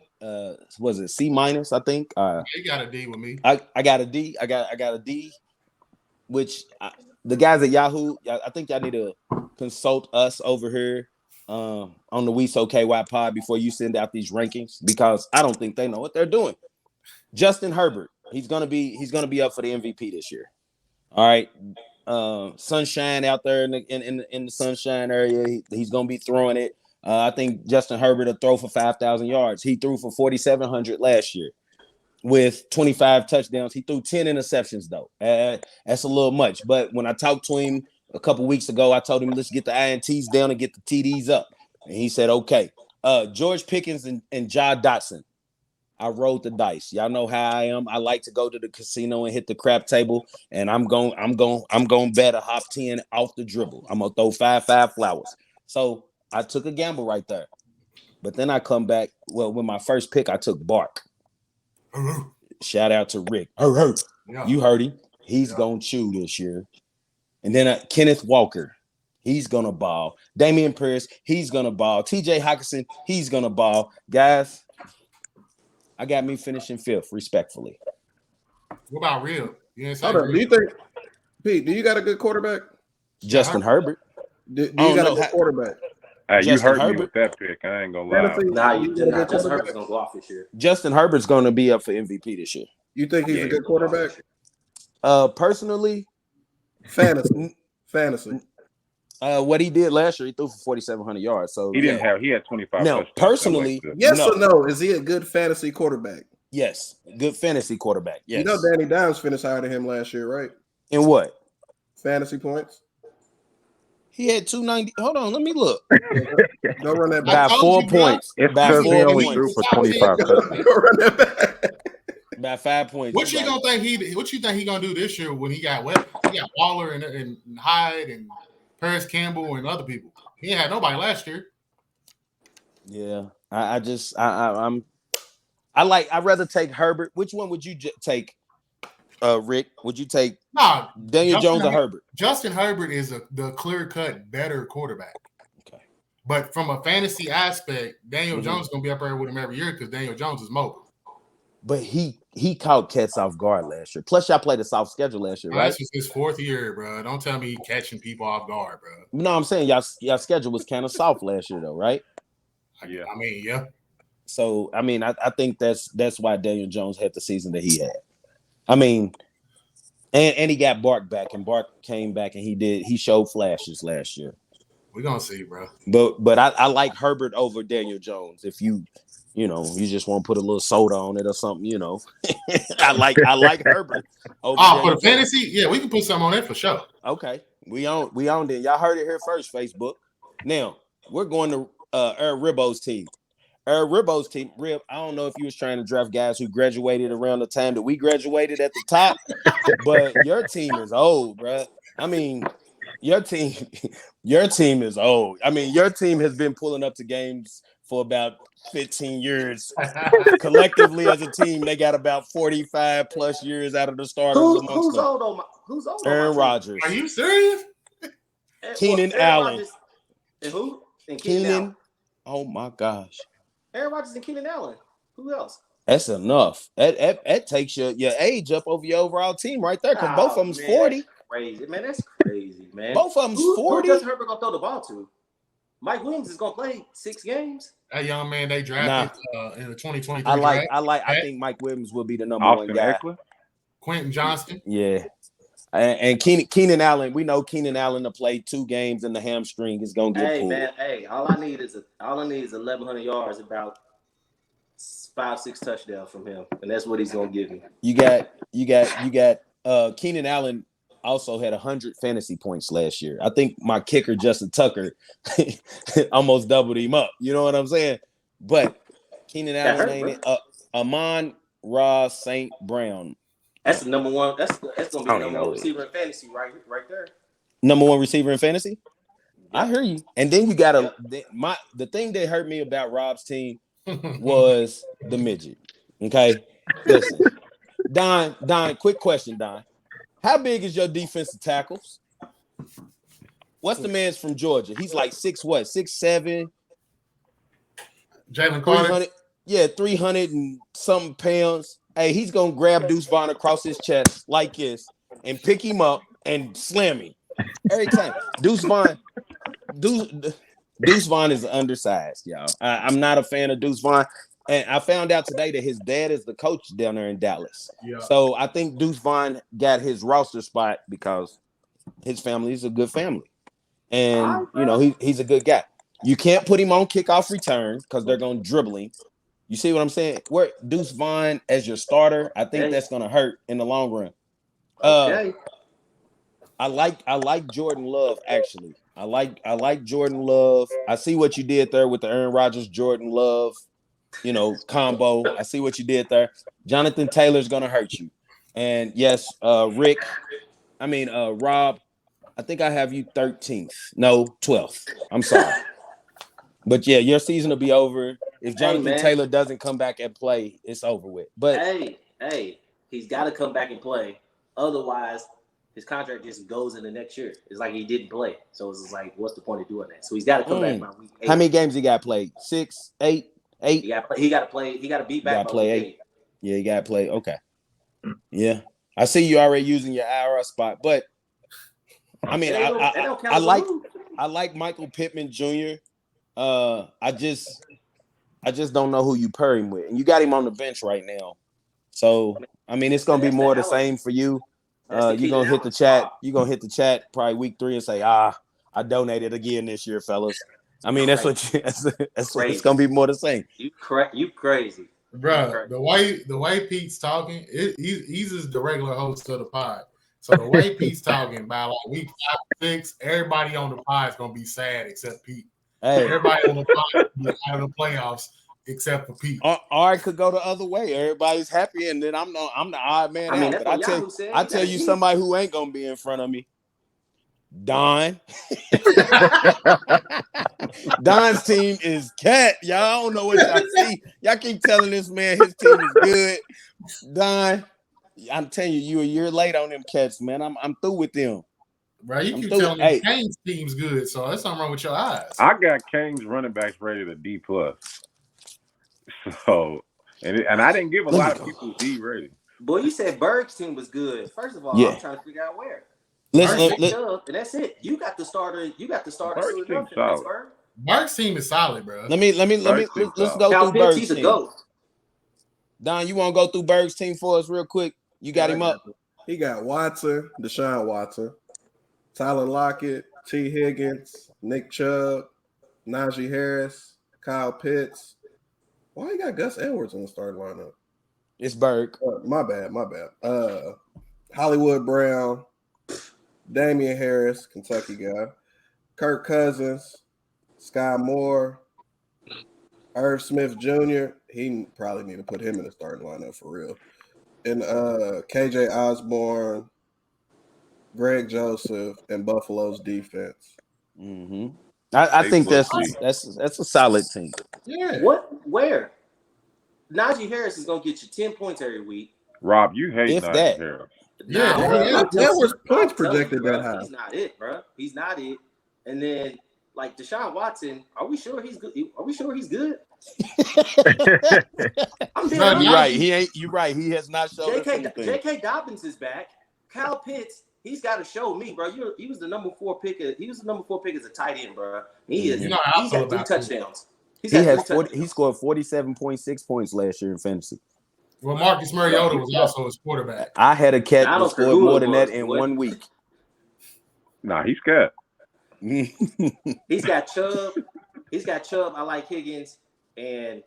was it C-, I think. You got a D with me. I got a D. I got a D, which the guys at Yahoo, I think y'all need to consult us over here on the We So KY pod before you send out these rankings, because I don't think they know what they're doing. Justin Herbert, he's gonna be up for the MVP this year. All right. Sunshine out there in the Sunshine area, he's gonna be throwing it. I think Justin Herbert will throw for 5,000 yards. He threw for 4,700 last year with 25 touchdowns. He threw 10 interceptions, though. That's a little much. But when I talked to him a couple weeks ago, I told him, let's get the INTs down and get the TDs up. And he said, okay. George Pickens and Ja Dotson. I rolled the dice. Y'all know how I am. I like to go to the casino and hit the crap table, and I'm going bet a hop 10 off the dribble. I'm gonna throw 5 flowers. So I took a gamble right there. But then I come back. Well, with my first pick, I took Bark. Shout out to Rick. Yeah. You heard him. He's gonna chew this year. And then Kenneth Walker, he's gonna ball. Damian Pierce, he's gonna ball. TJ Hockenson, he's gonna ball. Guys, I got me finishing 5th, respectfully. What about Real? Do you think, Pete? Do you got a good quarterback? Justin Herbert. Do you got a good quarterback? Hey, you hurt me with that pick. I ain't gonna lie. Justin Herbert's gonna go off this year. Justin Herbert's gonna be up for MVP this year. You think he's a good quarterback? Personally, fantasy. What he did last year, he threw for 4,700 yards. So he had 25. Now, personally, yes or no? Is he a good fantasy quarterback? Yes, good fantasy quarterback. Yes. You know, Danny Dimes finished higher than him last year, right? In what? Fantasy points. He had 290. Hold on, let me look. Go run that back. By 4 points. It's because he only threw for 25. Go run that back. By 5 points. What you think he gonna do this year when he got Waller and Hyde and Paris Campbell and other people? He ain't had nobody last year. Yeah, I'd rather take Herbert. Which one would you take, Rick? Would you take Daniel Jones or Herbert? Justin Herbert is the clear-cut better quarterback. Okay. But from a fantasy aspect, Daniel Jones is going to be up there with him every year because Daniel Jones is mobile. But he caught cats off guard last year. Plus, y'all played a soft schedule last year, right? This is his 4th year, bro. Don't tell me he catching people off guard, bro. No, I'm saying y'all schedule was kind of soft last year, though, right? Yeah. I mean, yeah. So, I mean, I think that's why Daniel Jones had the season that he had. I mean, and he got Bark back, and Bark came back, and he showed flashes last year. We're gonna see, bro. But I like Herbert over Daniel Jones. If you just want to put a little soda on it or something, I like Herbert over Daniel for the Jones. fantasy, yeah, we can put something on it for sure. Okay, we on then. Y'all heard it here first, Facebook. Now we're going to Eric Ribbo's team. Eric Ribbo's team, Rib, I don't know if you was trying to draft guys who graduated around the time that we graduated at the top, but your team is old, bro. I mean, your team is old. I mean, your team has been pulling up to games for about 15 years. Collectively as a team, they got about 45 plus years out of the starters. Who's old? Aaron Rodgers. Are you serious? Keenan Allen. And who? And Keenan. Oh my gosh. Aaron Rodgers and Keenan Allen. Who else? That's enough. That takes your age up over your overall team right there, because both of them's 40. Crazy, man. That's crazy, man. Both of them's 40. Who does Herbert gonna throw the ball to? Mike Williams is gonna play 6 games. That young man they drafted in the 2023 I think Mike Williams will be the number one guy. Quentin Johnston. Yeah. And Keenan Allen, we know Keenan Allen to play 2 games and the hamstring is gonna get pulled. Man, all I need is 1,100 yards, about 5-6 touchdowns from him, and that's what he's gonna give me. You got Keenan Allen also had 100 fantasy points last year. I think my kicker Justin Tucker almost doubled him up. You know what I'm saying? But Keenan Allen ain't it. Amon-Ra St. Brown. That's the number one. That's gonna be the number one receiver in fantasy, right there. Number one receiver in fantasy. I hear you. And then you got the thing that hurt me about Rob's team was the midget. Okay, listen, Don. Quick question, Don. How big is your defensive tackles? What's the man's from Georgia? He's like 6'7". Jalen Carter. 300 and something pounds. Hey, he's gonna grab Deuce Vaughn across his chest like this and pick him up and slam him every time. Deuce Vaughn is undersized, y'all. I'm not a fan of Deuce Vaughn, and I found out today that his dad is the coach down there in Dallas. Yeah. So I think Deuce Vaughn got his roster spot because his family is a good family, and he's a good guy. You can't put him on kickoff return because they're gonna dribble him. You see what I'm saying? Where Deuce Vaughn as your starter, I think that's gonna hurt in the long run. I like Jordan Love actually. I like Jordan Love. I see what you did there with the Aaron Rodgers Jordan Love, combo. I see what you did there. Jonathan Taylor's gonna hurt you. And yes, Rob, I think I have you 13th. No, 12th. I'm sorry. But yeah, your season will be over. If Jonathan Taylor doesn't come back and play, it's over with. But he's got to come back and play. Otherwise, his contract just goes in the next year. It's like he didn't play. So it's like, what's the point of doing that? So he's got to come back by week 8. How many games he got played? 6, 8, 8? He got to play. He got to beat back by play week 8. Yeah, he got to play. Okay. Yeah. I see you already using your IR spot, but I mean, I like Michael Pittman Jr. I just don't know who you pair him with, and you got him on the bench right now. So I mean, it's gonna be more the same for you. You're gonna hit the chat. You're gonna hit the chat probably week 3 and say, I donated again this year, fellas. I mean, that's what it's gonna be more the same. You crazy, bro. The way Pete's talking, he's just the regular host of the pod. So the way Pete's talking by like week 5, 6, everybody on the pod is gonna be sad except Pete. Hey. Everybody on the pod is out of the playoffs except for Pete. Or it could go the other way. Everybody's happy, and then I'm the odd man out. But I tell you somebody who ain't gonna be in front of me. Don. Don's team is cat. Y'all I don't know what y'all see. Y'all keep telling this man his team is good. Don, I'm telling you, you a year late on them cats, man. I'm through with them. Bro, you keep telling me Kane's team's good, so that's something wrong with your eyes. I got Kane's running backs rated a D+. So, and I didn't give a lot of people D rating. Boy, you said Berg's team was good. First of all, I'm trying to figure out where. Listen, and that's it. You got the starter. Berg's team solid. Berg's team is solid, bro. Let's go through Berg's team. Don, you want to go through Berg's team for us real quick? You got him up. He got Watson, Deshaun Watson, Tyler Lockett, T. Higgins, Nick Chubb, Najee Harris, Kyle Pitts. Why you got Gus Edwards in the starting lineup? It's Berg. My bad. Hollywood Brown, Damian Harris, Kentucky guy, Kirk Cousins, Sky Moore, Irv Smith Jr. He probably need to put him in the starting lineup for real. And KJ Osborne, Greg Joseph, and Buffalo's defense. Mm-hmm. I think that's a solid team. Yeah. Where? Najee Harris is gonna get you 10 points every week. Rob, you hate Najee Harris. That was points projected that high. He's not it, bro. He's not it. And then like Deshaun Watson, are we sure he's good? Are we sure he's good? You're right. He ain't. You're right. He has not shown. J.K. Dobbins is back. Kyle Pitts, he's got to show me, bro. He was the number 4 pick. He was the number 4 pick as a tight end, bro. He's got 3 touchdowns. He scored 47.6 points last year in fantasy. Well, Marcus Mariota was also his quarterback. I had a cat I that don't care scored who more it than was, that in boy. 1 week. Nah, he's scared. He's got Chubb. He's got Chubb. I like Higgins. And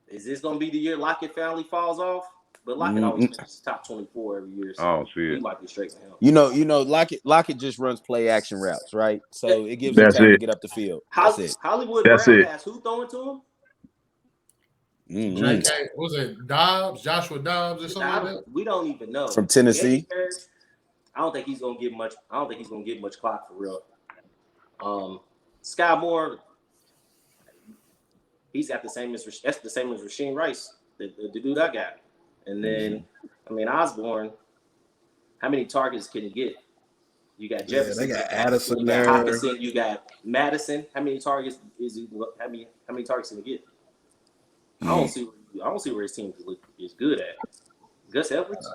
is this going to be the year Lockett family falls off? But Lockett always finishes top 24 every year. So I don't see it. he might be straight for him. You know, Lockett just runs play action routes, right? So it gives him That's time to it. get up the field. That's it. Hollywood That's Brown it. has who throwing to him? JK, was it Dobbs, Joshua Dobbs, or something like that? We don't even know. From Tennessee. I don't think he's gonna get much. I don't think he's gonna get much clock for real. Sky Moore, he's got the same as Rasheem Rice, the dude I got. And then, I mean, Osborne, how many targets can he get? You got Jefferson. They got Addison you there. got Hockenson, you got Madison. How many targets is he? How many targets can he get? I don't see where his team is good at. Gus Edwards.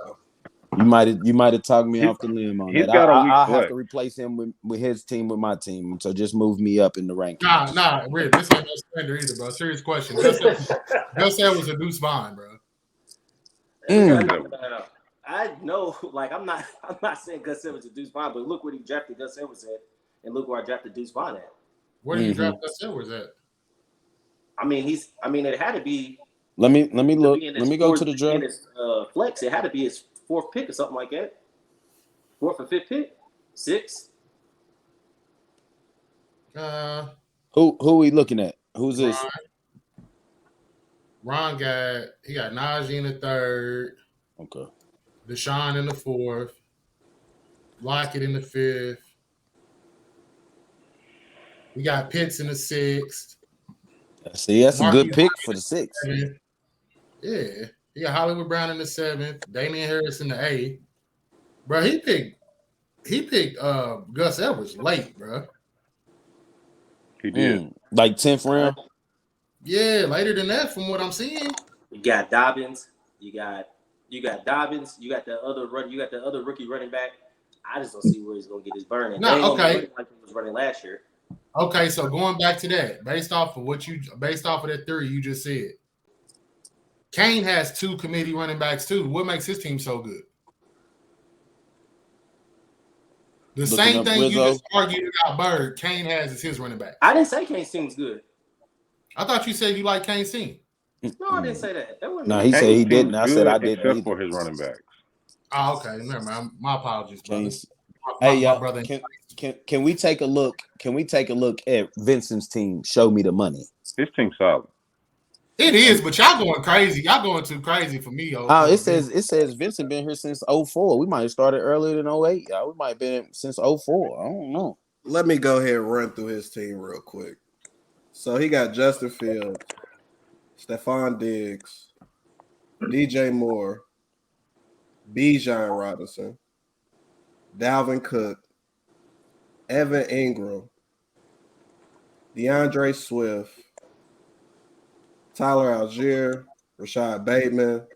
You might have talked me off the limb on he's that. got a weak I'll foot. have to replace him with his team with my team. So just move me up in the rankings. Nah, Rick, this ain't no slander either, bro. Serious question. Gus Edwards a Deuce Vaughn, bro. I know, like I'm not saying Gus Edwards is Deuce Vaughn, but look what he drafted Gus Edwards at, and look where I drafted Deuce Vaughn at. Where did you draft Gus Edwards at? I mean, it had to be. Let me look. Let me go to the draft. Flex. It had to be his 4th pick or something like that. 4th or 5th pick, 6th. Who we looking at? Who's this? Ron got Najee in the 3rd. Okay. Deshaun in the 4th. Lockett in the 5th. We got Pitts in the 6th. See, that's a good pick for the 6th. Yeah. He got Hollywood Brown in the 7th. Damian Harris in the 8th. Bro, he picked Gus Edwards late, bro. He did. Like 10th round? Yeah, later than that from what I'm seeing. You got Dobbins. You got Dobbins. You got the other rookie running back. I just don't see where he's gonna get his burn. No, okay. Like he was running last year. Okay, so going back to that, based off of that theory you just said, Kane has 2 committee running backs too. What makes his team so good? The same thing Rizzo. you just argued about Bird, Kane has as his running back. I didn't say Kane's team was good. I thought you said you like Kane's team. No, I didn't say that. No, he said he didn't. I said I didn't. Except for his running backs. Oh, okay. Never mind. My apologies, brother. Hey, y'all, brother. Can we take a look? Can we take a look at Vincent's team? Show me the money. His team's solid. It is, but y'all going crazy. Y'all going too crazy for me. Oh, it says Vincent been here since 2004. We might have started earlier than 2008. We might have been since 2004. I don't know. Let me go ahead and run through his team real quick. So he got Justin Fields, Stephon Diggs, DJ Moore, Bijan Robinson, Dalvin Cook, Evan Ingram, DeAndre Swift, Tyler Algier, Rashad Bateman.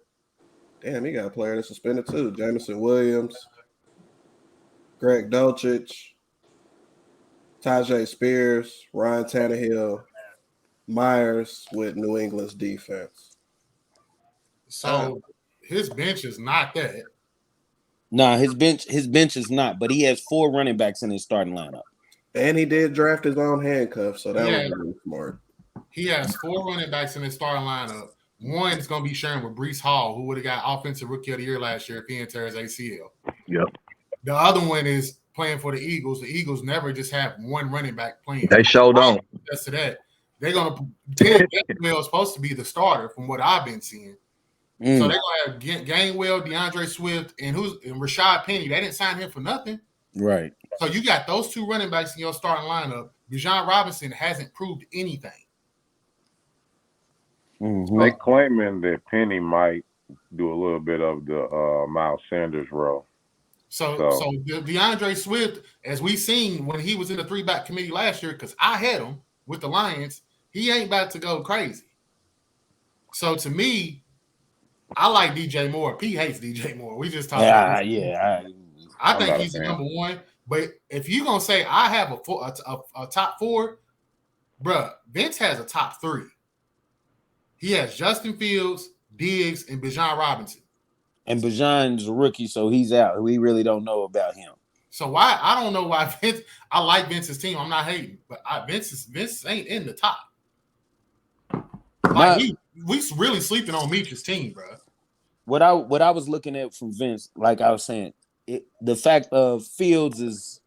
Damn, he got a player that's suspended too. Jameson Williams, Greg Dulcich, Tajay Spears, Ryan Tannehill, Myers with New England's defense. So his bench is not that. Nah, his bench is not, but he has 4 running backs in his starting lineup. And he did draft his own handcuff, so that was really smart. He has 4 running backs in his starting lineup. One is going to be sharing with Breece Hall, who would have got Offensive Rookie of the Year last year if he didn't tear his ACL. Yep. The other one is playing for the Eagles. The Eagles never just have one running back playing. They sure don't. That's to that. They're going to – Gainwell is supposed to be the starter from what I've been seeing. So they're going to have Gainwell, DeAndre Swift, and Rashad Penny. They didn't sign him for nothing. Right. So you got those 2 running backs in your starting lineup. Bijan Robinson hasn't proved anything. Mm-hmm. They claiming that Penny might do a little bit of the Miles Sanders role. So DeAndre Swift, as we seen when he was in the 3-back committee last year, because I had him with the Lions, he ain't about to go crazy. So to me, I like DJ Moore. P hates DJ Moore. We just talked about this. I think he's the number 1. But if you're gonna say I have a top 4, bruh, Vince has a top 3. He has Justin Fields, Diggs, and Bijan Robinson. And Bijan's a rookie, so he's out. We really don't know about him. So why I don't know why Vince. I like Vince's team. I'm not hating, but Vince ain't in the top. Like we really sleeping on Meech's team, bro. What I was looking at from Vince, like I was saying, the fact of Fields is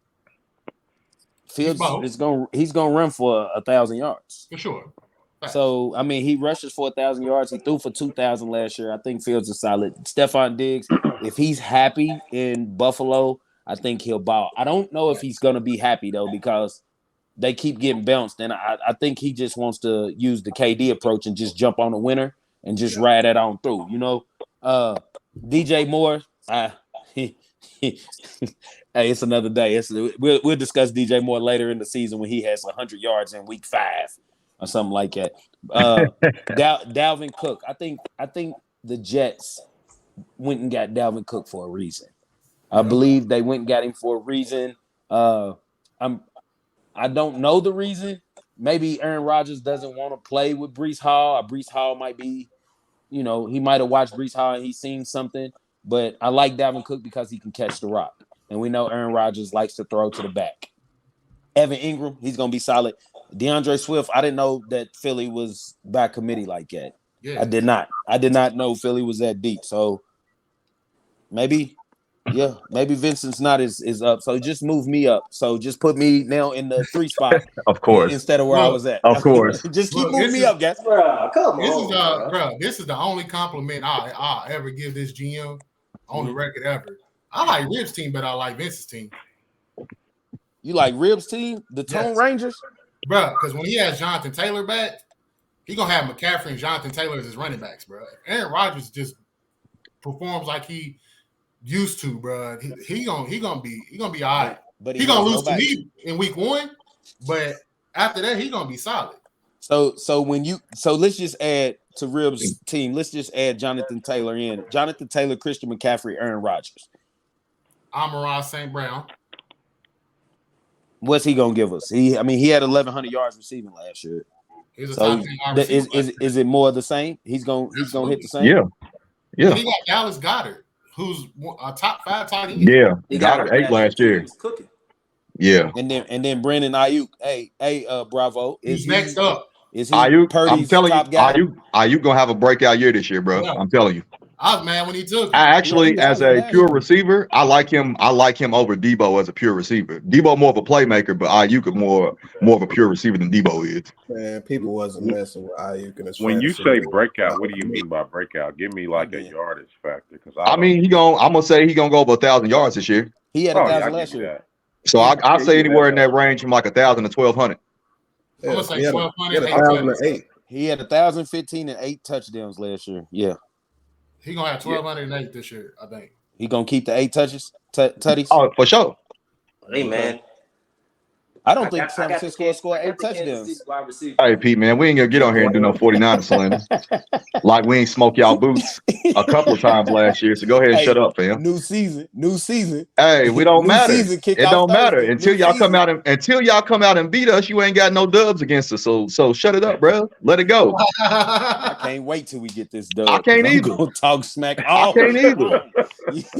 he's gonna run for 1,000 yards for sure. Right. So I mean, he rushes for 1,000 yards. He threw for 2,000 last year. I think Fields is solid. Stephon Diggs, if he's happy in Buffalo, I think he'll ball. I don't know if he's gonna be happy though, because they keep getting bounced, and I think he just wants to use the KD approach and just jump on the winner and just ride that on through. You know, DJ Moore. Hey, it's another day. We'll discuss DJ Moore later in the season when he has 100 yards in week 5 or something like that. Dalvin Cook. I think the Jets went and got Dalvin Cook for a reason. I believe they went and got him for a reason. I don't know the reason. Maybe Aaron Rodgers doesn't want to play with Breece Hall. Or Breece Hall might be, he might have watched Breece Hall and he's seen something. But I like Dalvin Cook because he can catch the rock. And we know Aaron Rodgers likes to throw to the back. Evan Ingram, he's going to be solid. DeAndre Swift, I didn't know that Philly was by committee like that. Yeah. I did not know Philly was that deep. So maybe Vincent's not is up. So just move me up. So just put me now in the 3 spot. Of course. Instead of where I was at. Of course. Just keep moving me up, guys. Bro, come on. Bro, this is the only compliment I'll ever give this GM on the record ever. I like Ribs' team, but I like Vince's team. You like Ribs' team? The Tone Rangers? Bro, because when he has Jonathan Taylor back, he going to have McCaffrey and Jonathan Taylor as his running backs, bro. Aaron Rodgers just performs like he used to, bro. He gonna be all right. But he gonna lose to me in week 1, but after that, he gonna be solid. So let's just add to Ribs' team. Let's just add Jonathan Taylor in. Jonathan Taylor, Christian McCaffrey, Aaron Rodgers. Amon-Ra St. Brown. What's he gonna give us? He had 1,100 yards receiving last year. So is it more of the same? He's gonna hit the same. Yeah. And he got Dallas Goedert, who's a top 5 tight end. Yeah, he got 8 last year. Yeah, and then Brandon Ayuk. Hey, Bravo. He's next up. Is he Ayuk? I'm telling you, Ayuk gonna have a breakout year this year, bro. Yeah. I'm telling you. I was mad when he took it. I actually, as a pure receiver, I like him over Debo as a pure receiver. Debo more of a playmaker, but Ayuk is more of a pure receiver than Debo is. Man, people wasn't messing with Ayuk in his. When you say breakout, what do you mean by breakout? Give me like a yardage factor, because I'm gonna say he's gonna go over 1,000 yards this year. He had 1,000 last year. So I'll say anywhere in that range from like 1,000 to 1,200. I'm gonna say 1,208. He had 1,015 and 8 touchdowns last year. Yeah. He gonna have 1,208 this year, I think. He gonna keep the 8 touches, tutties. Oh, for sure. Hey man, I don't think San Francisco scored 8 touchdowns. Hey Pete, man, we ain't gonna get on here and do no 49 slander. Like we ain't smoke y'all boots a couple of times last year. So go ahead and shut up, fam. New season. Hey, we don't matter. It don't matter until y'all come out and beat us. You ain't got no dubs against us. So shut it up, bro. Let it go. I can't wait till we get this dub. I can't either. Talk smack. I can't either.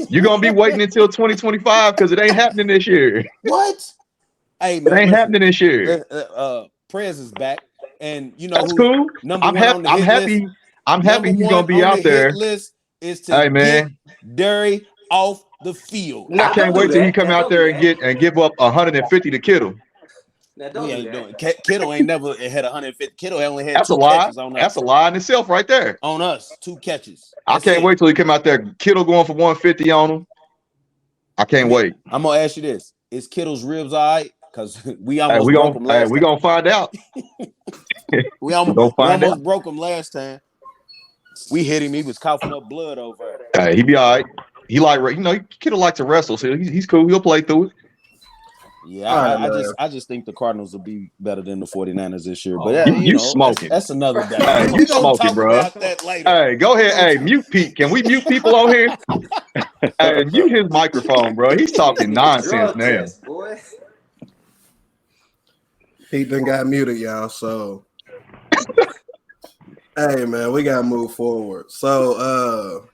You're gonna be waiting until 2025 because it ain't happening this year. What? Hey, man, it ain't happening this year. Prez is back, and that's cool. I'm happy. I'm happy he's gonna be out there. List is to get Derry off the field. I can't wait till he come out there and give up 150 to Kittle. Kittle ain't never had 150. Kittle only had 2 catches on us. That's a lie in itself, right there. On us, 2 catches. I can't wait till he come out there. Kittle going for 150 on him. I can't wait. I'm gonna ask you this: is Kittle's ribs all right? Because we almost broke him last time. We gonna find out. we almost broke him last time. We hit him. He was coughing up blood over it. Hey, he be all right. He Kittle like to wrestle, so he's cool. He'll play through it. Yeah, I just think the Cardinals will be better than the 49ers this year. But you smoking. That's another day. You smoking, bro. Hey, go ahead. Hey, mute Pete. Can we mute people on here? Hey, mute his microphone, bro. He's talking nonsense now. Boy. Pete done got muted, y'all. So Hey man, we gotta move forward. So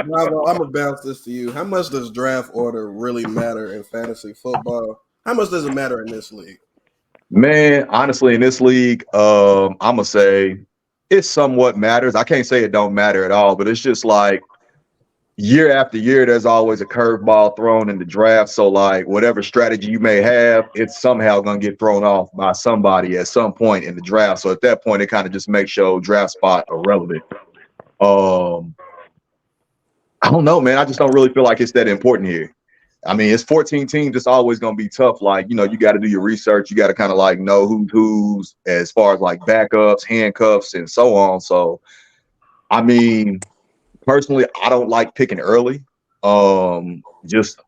Bravo, I'm gonna bounce this to you. How much does draft order really matter in fantasy football? How much does it matter in this league? Man, honestly, in this league, I'm gonna say it somewhat matters. I can't say it don't matter at all, but it's just like year after year, there's always a curveball thrown in the draft. So, like, whatever strategy you may have, it's somehow going to get thrown off by somebody at some point in the draft. So, at that point, it kind of just makes your draft spot irrelevant. I don't know, man. I just don't really feel like it's that important here. I mean, it's 14 teams. It's always going to be tough. Like, you know, you got to do your research. You got to kind of like know who's as far as like backups, handcuffs, and so on. So, I mean, personally, I don't like picking early. Just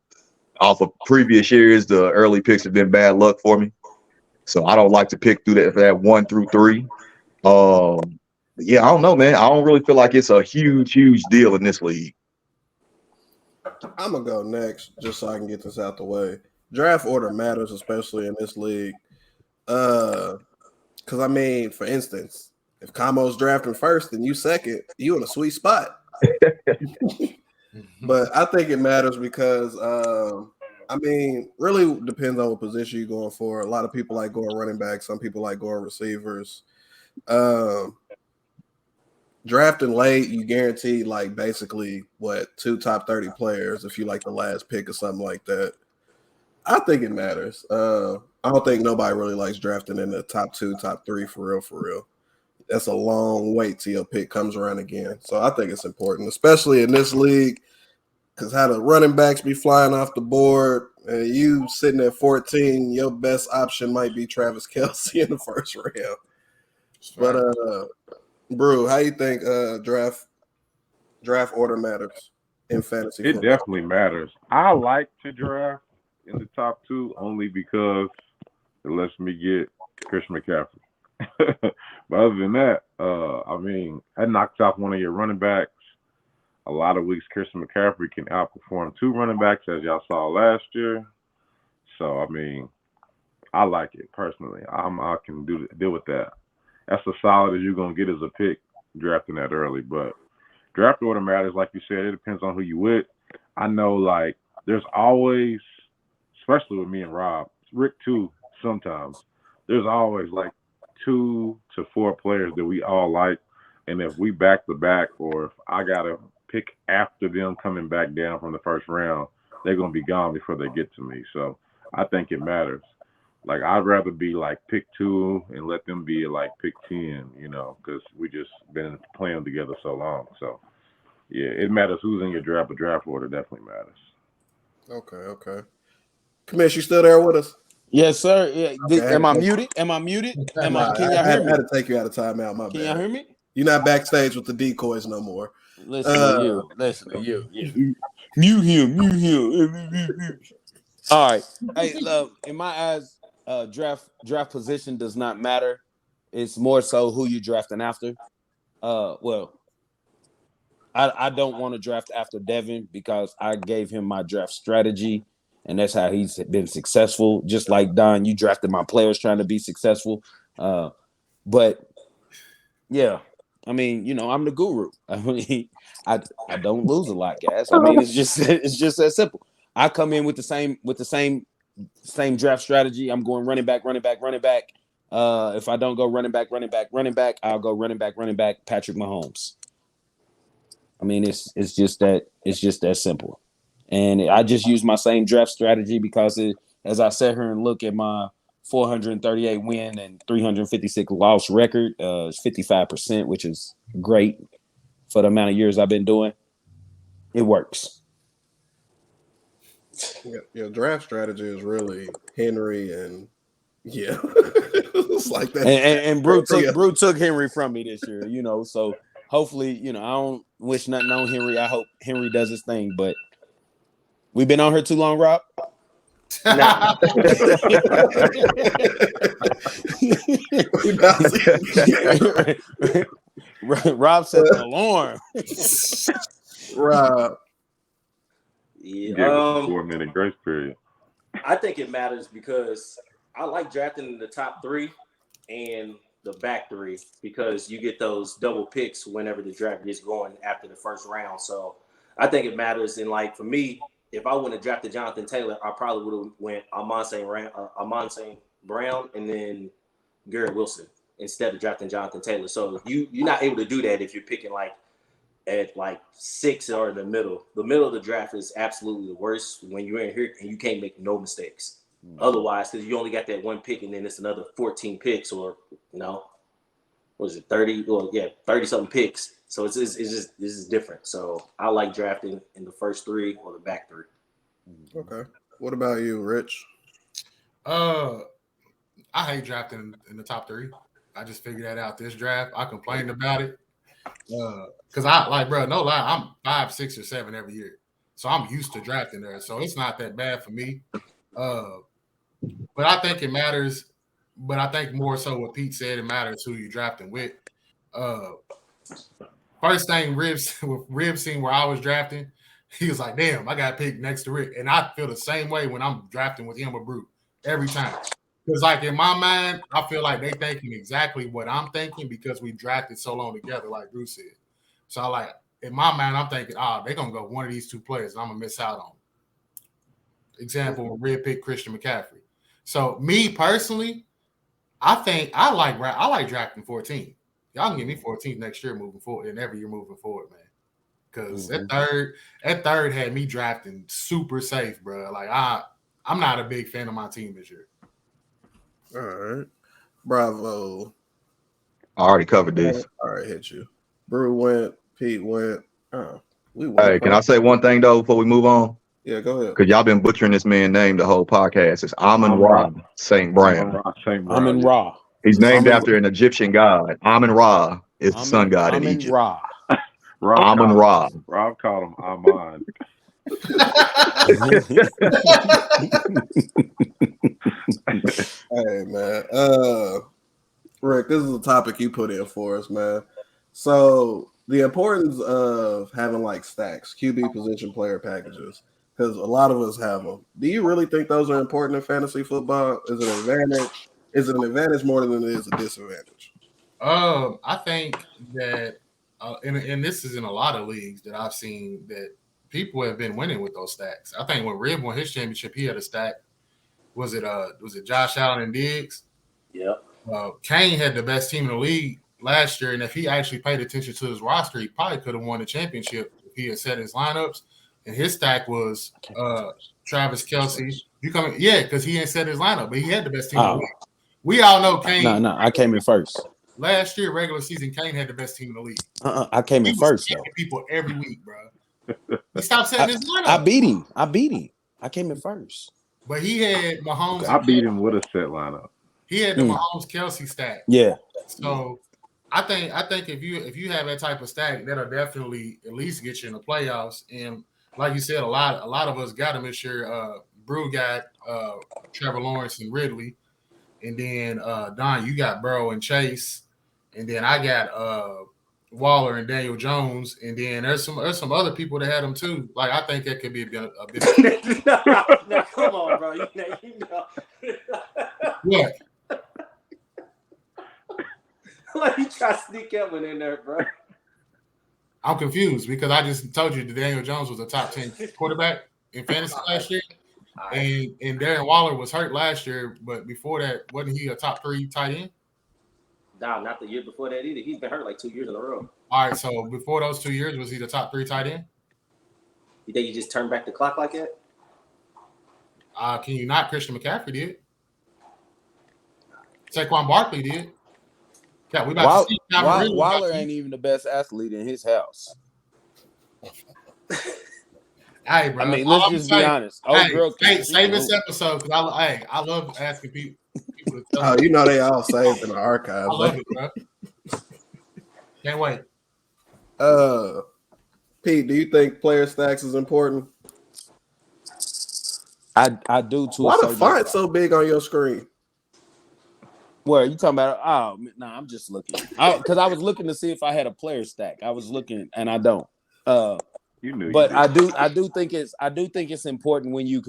off of previous years, the early picks have been bad luck for me. So I don't like to pick through that 1 through 3. Yeah, I don't know, man. I don't really feel like it's a huge deal in this league. I'm gonna go next just so I can get this out the way. Draft order matters, especially in this league. Because I mean, for instance, if Camo's drafting first and you second, you in a sweet spot. But I think it matters because I mean, really depends on what position you're going for. A lot of people like going running back, some people like going receivers. Drafting late, you guarantee like basically 2 top 30 players if you like the last pick or something like that. I think it matters. I don't think nobody really likes drafting in the top 2, top 3 for real. That's a long wait till your pick comes around again. So I think it's important, especially in this league, because how the running backs be flying off the board and you sitting at 14, your best option might be Travis Kelce in the first round. But Brew, how you think draft order matters in fantasy It football? definitely matters. I like to draft in the top 2 only because it lets me get Christian McCaffrey. But other than that, I mean, that knocks off one of your running backs. A lot of weeks, Christian McCaffrey can outperform 2 running backs, as y'all saw last year. So, I mean, I like it personally. I can deal with that. That's as solid as you're going to get as a pick drafting that early. But draft order matters, like you said. It depends on who you with. I know, like, there's always, especially with me and Rob, Rick too, sometimes, there's always, like, 2 to 4 players that we all like. And if we back to back or if I got to pick after them coming back down from the first round, they're going to be gone before they get to me. So I think it matters. Like, I'd rather be like pick 2 and let them be like pick 10, you know, because we just been playing together so long. So, yeah, it matters who's in your draft, but draft order definitely matters. Okay. Commish, you still there with us? Yes, sir. Yeah. Okay, Am I muted? Can y'all hear me? I had to take you out of timeout. My bad. Can y'all hear me? You're not backstage with the decoys no more. Listen to you. Mute him. All right. Hey, love. In my eyes, draft position does not matter. It's more so who you drafting after. Well, I don't want to draft after Devin because I gave him my draft strategy, and that's how he's been successful. Just like Don, you drafted my players trying to be successful. But yeah, I mean, you know, I'm the guru. I mean, I don't lose a lot, guys. I mean, it's just that simple. I come in with the same draft strategy. I'm going running back. If I don't go running back, I'll go running back, Patrick Mahomes. I mean, it's just that simple. And I just use my same draft strategy because as I sat here and look at my 438 win and 356 loss record, it's 55%, which is great for the amount of years I've been doing. It works. Your draft strategy is really Henry and it's like that. And Brew took Henry from me this year, you know. So hopefully, you know, I don't wish nothing on Henry. I hope Henry does his thing. But we've been on here too long, Rob. Rob set the alarm. Rob. Yeah, 4-minute grace period. I think it matters because I like drafting in the top 3, and the back three because you get those double picks whenever the draft gets going after the first round. So I think it matters. And like for me, if I wouldn't have drafted Jonathan Taylor, I probably would have went Amon St. Brown and then Garrett Wilson instead of drafting Jonathan Taylor. So you're not able to do that if you're picking like at like 6 or in the middle. The middle of the draft is absolutely the worst when you're in here and you can't make no mistakes. Otherwise, because you only got that one pick and then it's another 14 picks or, what is it, 30? Well, yeah, 30-something picks. So it's just this is different. So I like drafting in the first 3 or the back 3. Okay. What about you, Rich? I hate drafting in the top 3. I just figured that out this draft. I complained about it. Because I like, bro, no lie, I'm 5, 6, or 7 every year. So I'm used to drafting there. So it's not that bad for me. But I think it matters. But I think more so what Pete said, it matters who you're drafting with. First thing Rib seen where I was drafting, he was like, damn, I got picked next to Rick. And I feel the same way when I'm drafting with him or Brew every time. Because like in my mind, I feel like they thinking exactly what I'm thinking because we drafted so long together, like Drew said. So I like in my mind, I'm thinking, they're gonna go one of these 2 players, and I'm gonna miss out on. Example, Red pick Christian McCaffrey. So me personally, I think I like drafting 14. Y'all can give me 14 next year moving forward, and every year moving forward, man. Because that third had me drafting super safe, bro. Like I'm not a big fan of my team this year. All right. Bravo. I already covered this. All right, hit you. Brew went. Pete went. We went. Hey, can I say one thing though before we move on? Yeah, go ahead. Because y'all been butchering this man's name the whole podcast. It's Amon-Ra St. Brown. Amon-Ra. He's named after an Egyptian god. Amon-Ra is the sun god in Egypt. Amon-Ra. Rob called him Amon. Hey man, Rick, this is a topic you put in for us, man. So the importance of having like stacks, QB position player packages, because a lot of us have them. Do you really think those are important in fantasy football? Is it an advantage? Is it an advantage more than it is a disadvantage? I think that, and this is in a lot of leagues that I've seen that people have been winning with those stacks. I think when Rib won his championship, he had a stack. Was it Josh Allen and Diggs? Yep. Kane had the best team in the league last year, and if he actually paid attention to his roster, he probably could have won the championship if he had set his lineups. And his stack was Travis Kelce. You coming? Yeah, because he ain't set his lineup, but he had the best team in the league. We all know Kane. No, I came in first. Last year, regular season, Kane had the best team in the league. I came in first though. People every week, bro. He stopped setting his lineup. I beat him. I came in first. But he had Mahomes. I beat him with a set lineup. He had the Mahomes Kelce stack. Yeah. So I think if you have that type of stack, that'll definitely at least get you in the playoffs. And like you said, a lot of us got him this year. Brew got Trevor Lawrence and Ridley, and then Don, you got Burrow and Chase, and then I got Waller and Daniel Jones, and then there's some other people that had them too. Like I think that could be a bit. No, come on, bro. You know. What? Like you try to sneak Kevin in there, bro. I'm confused because I just told you that Daniel Jones was a top 10 quarterback in fantasy last year, and Darren Waller was hurt last year, but before that, wasn't he a top 3 tight end? Nah, not the year before that either. He's been hurt like 2 years in a row. All right, so before those 2 years, was he the top 3 tight end? You think you just turn back the clock like that? Can you not? Christian McCaffrey did. Saquon Barkley did. Yeah, we about to see. Waller ain't even the best athlete in his house. Hey, bro. I mean, let's just be honest. Save this episode because I love asking people to tell me. You know they all saved in the archive. I love it, bro. Can't wait. Pete, do you think player stacks is important? I do too. Why the font so big on your screen? Where you talking about? Oh no, I'm just looking. Because I was looking to see if I had a player stack. I was looking, and I don't. You knew. But I do think it's important when you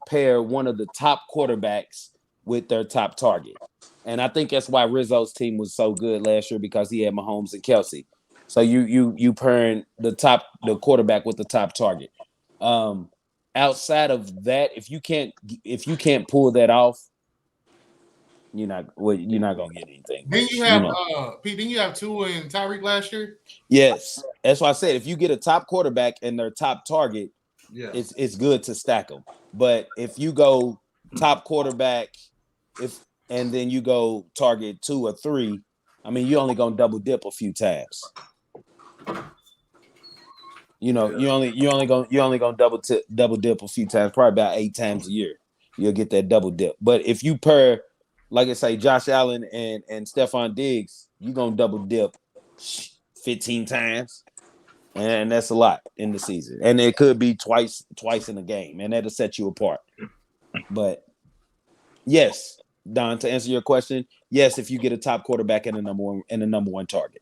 pair one of the top quarterbacks with their top target. And I think that's why Rizzo's team was so good last year because he had Mahomes and Kelsey. So you pairing the quarterback with the top target. Outside of that, if you can't pull that off, you're not gonna get anything. Didn't you have Pete? Didn't you have Tua and Tyreek last year? Yes, that's why I said if you get a top quarterback and their top target, it's good to stack them. But if you go top quarterback, and then you go target 2 or 3, I mean, you only gonna double dip a few times. You only gonna double dip a few times, probably about 8 times a year. You'll get that double dip. But if you pair, like I say, Josh Allen and Stephon Diggs, you gonna double dip 15 times, and that's a lot in the season. And it could be twice in a game, and that'll set you apart. But yes, Don, to answer your question, yes, if you get a top quarterback and the number one target.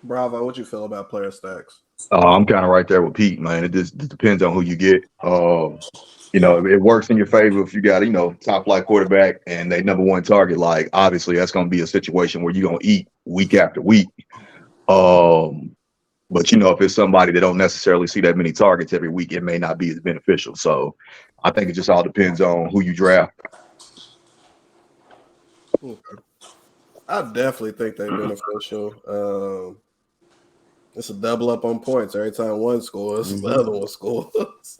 Bravo, what you feel about player stacks? I'm kind of right there with Pete, man. It just depends on who you get. It works in your favor if you got, top flight quarterback and they number one target. Like, obviously, that's going to be a situation where you're going to eat week after week. But, if it's somebody that don't necessarily see that many targets every week, it may not be as beneficial. So I think it just all depends on who you draft. Okay. I definitely think they're beneficial. It's a double up on points. Every time one scores, the other one scores.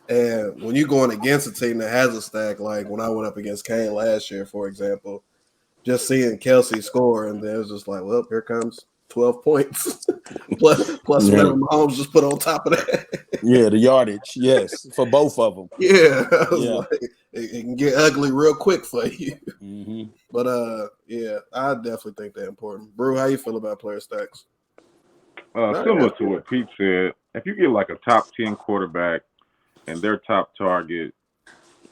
And when you're going against a team that has a stack, like when I went up against Kane last year, for example, just seeing Kelsey score, and then it was just like, well, here comes 12 points. plus whatever Mahomes just put on top of that. Yeah, the yardage, yes, for both of them. Yeah, like, it can get ugly real quick for you. Mm-hmm. But, I definitely think they're important. Brew, how you feel about player stacks? Similar to what Pete said, if you get like a top 10 quarterback and their top target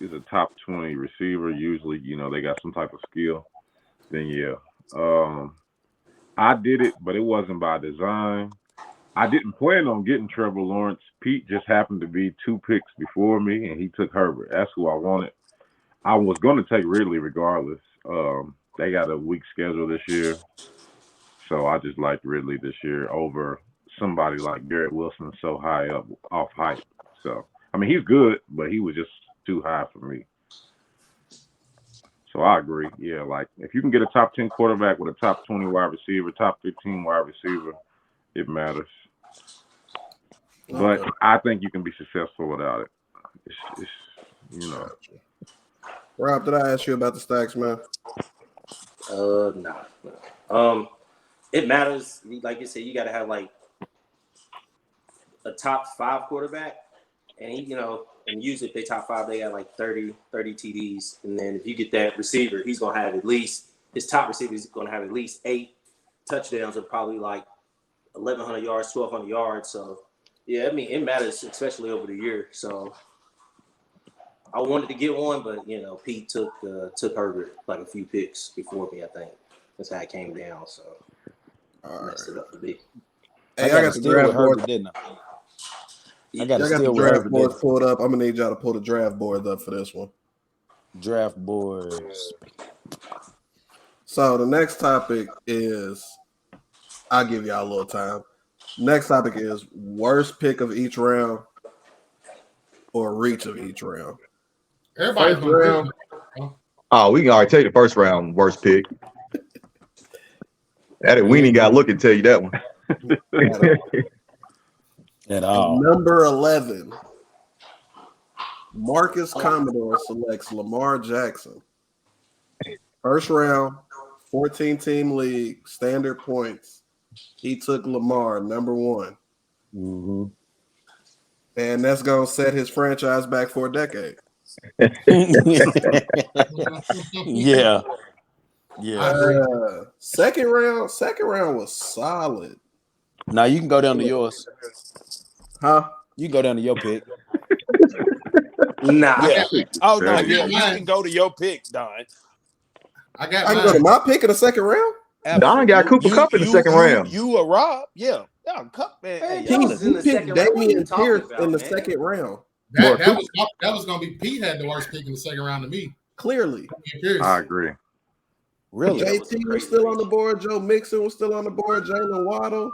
is a top 20 receiver, usually, they got some type of skill, then yeah. I did it, but it wasn't by design. I didn't plan on getting Trevor Lawrence. Pete just happened to be 2 picks before me, and he took Herbert. That's who I wanted. I was going to take Ridley regardless. They got a weak schedule this year. So I just liked Ridley this year over somebody like Garrett Wilson so high up off height. So, I mean, he's good, but he was just too high for me. So I agree. Yeah, like if you can get a top 10 quarterback with a top 20 wide receiver, top 15 wide receiver, it matters. But I think you can be successful without it. It's Rob, did I ask you about the stacks, man? No. It matters. Like you said, you got to have like a top 5 quarterback, and and usually if they top 5, they got like 30 TDs. And then if you get that receiver, he's gonna have his top receiver is gonna have at least 8 touchdowns or probably like 1,100 yards, 1,200 yards. So yeah, I mean it matters, especially over the year. So I wanted to get one, but Pete took Herbert like a few picks before me. I think that's how it came down. So. Messed it up to be. Hey, I got the draft board, didn't I? I got the draft board pulled up. I'm gonna need y'all to pull the draft board up for this one. Draft boards. So the next topic is, I'll give y'all a little time. Next topic is worst pick of each round or reach of each round. Everybody's first round. Oh, we can already take the first round worst pick. That Weenie got look and tell you that one. At all. Number 11. Marcus Commodore selects Lamar Jackson. First round, 14-team league, standard points. He took Lamar, number 1. Mm-hmm. And that's going to set his franchise back for a decade. Yeah. Second round was solid. Now you can go down to yours. Huh? You can go down to your pick. Nah. Yeah. Oh no, yeah. You can go to your pick, Don. I can go to my pick in the second round. Don got Cooper Kupp in the second round. You or Rob? Yeah. Kupp, man. He picked Damian Pierce in the second round. That was going to be Pete had the worst pick in the second round to me. Clearly. I agree. Really? JT was still on the board. Joe Mixon was still on the board. Jalen Waddle.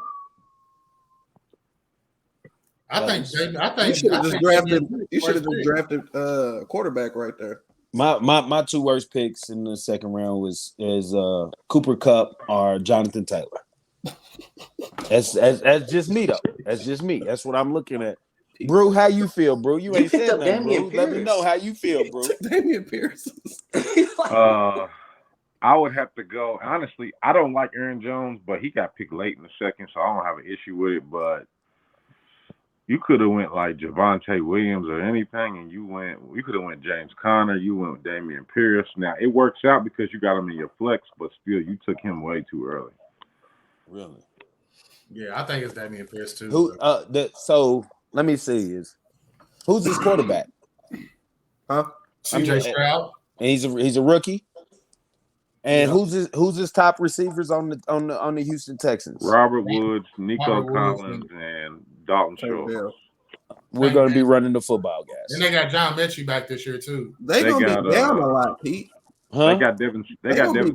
I think You should have just drafted. You should have just drafted quarterback right there. My two worst picks in the second round is Cooper Kupp or Jonathan Taylor. That's just me though. That's just me. That's what I'm looking at. Brew, how you feel, bro? You ain't said nothing, bro. Let me know how you feel, bro. Damian Pierce. I would have to go. Honestly, I don't like Aaron Jones, but he got picked late in the second, so I don't have an issue with it. But you could have went like Javonte Williams or anything, and you could have went James Conner. You went with Damian Pierce. Now it works out because you got him in your flex, but still, you took him way too early. Really? Yeah, I think it's Damian Pierce too. So let me see. Who's his quarterback? Huh? CJ Stroud. And he's a rookie. And who's his top receivers on the Houston Texans? Robert Woods, Nico Collins, and Dalton Schultz. We're going to be running the football, guys. And they got John Mechie back this year too. They gonna be down a lot, Pete. Huh? They got Devin Singletary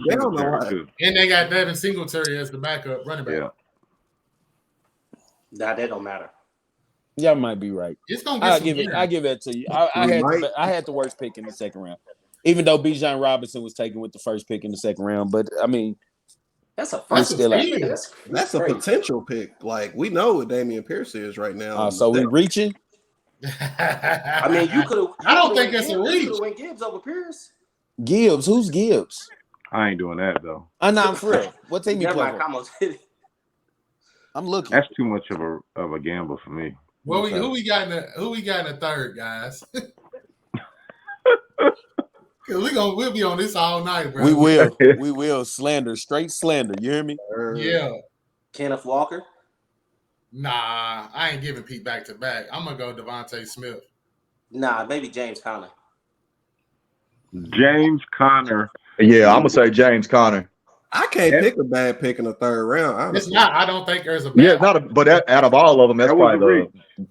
too. And they got Devin Singletary as the backup running back. Yeah. Nah, that don't matter. Y'all might be right. It's gonna get I give it to you. I had the worst pick in the second round. Even though Bijan Robinson was taken with the first pick in the second round, but I mean, that's a potential pick. Like we know what Damian Pierce is right now. So we reaching. I mean, you could have. I don't think it's a reach. You could have went Gibbs over Pierce. Gibbs, who's Gibbs? I ain't doing that though. I'm not for real. What team you play? I'm looking. That's too much of a gamble for me. Well, who we got in the third, guys? We'll be on this all night, bro. We will straight slander. You hear me? Yeah. Kenneth Walker. Nah, I ain't giving Pete back to back. I'm gonna go Devontae Smith. Nah, maybe James Conner. James Conner. Yeah, I'm gonna say James Conner. I can't pick a bad pick in the third round. Honestly. It's not. I don't think there's a bad. Yeah, it's not. But out of all of them, that's probably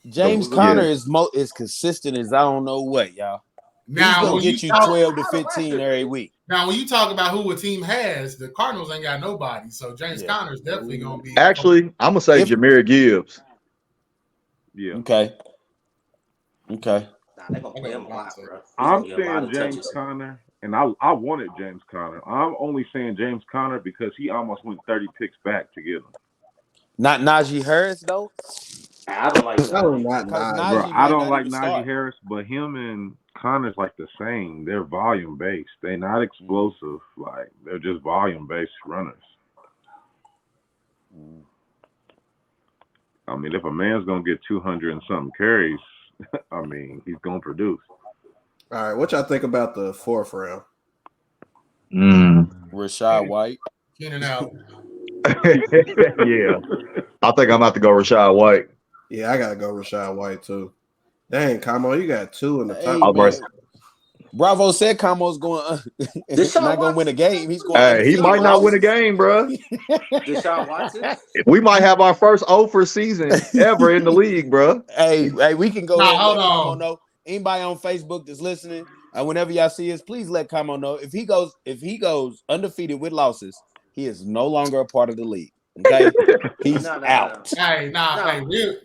James Conner is consistent as I don't know what, y'all. Now he's gonna get you 12 to 15 every week. Now, when you talk about who a team has, the Cardinals ain't got nobody. So James Conner is definitely gonna be. Actually, I'm gonna say Jahmyr Gibbs. Yeah. Okay. Nah, they gonna play him a lot, bro. I'm saying James Conner, and I wanted James Conner. I'm only saying James Conner because he almost went 30 picks back to get him. Not Najee Harris though. I don't like. I don't like Najee Harris, but him and Connor's like the same. They're volume based. They're not explosive. Like they're just volume based runners. I mean, if a man's gonna get 200 and something carries, I mean, he's gonna produce. All right, what y'all think about the fourth round? Rashad White. Keenan Allen. Yeah, I think I'm about to go Rashad White. Yeah, I gotta go Rashad White too. Dang, Camo, you got two in the top. Bravo said Camo's going. He's not going to win a game. He's going. Hey, he might not win a game, bro. Deshaun Watson. We might have our first 0 season ever in the league, bro. Hey, we can go. Hold on. Know. Anybody on Facebook that's listening, whenever y'all see us, please let Camo know if he goes undefeated with losses, he is no longer a part of the league. Okay, he's out. Hey,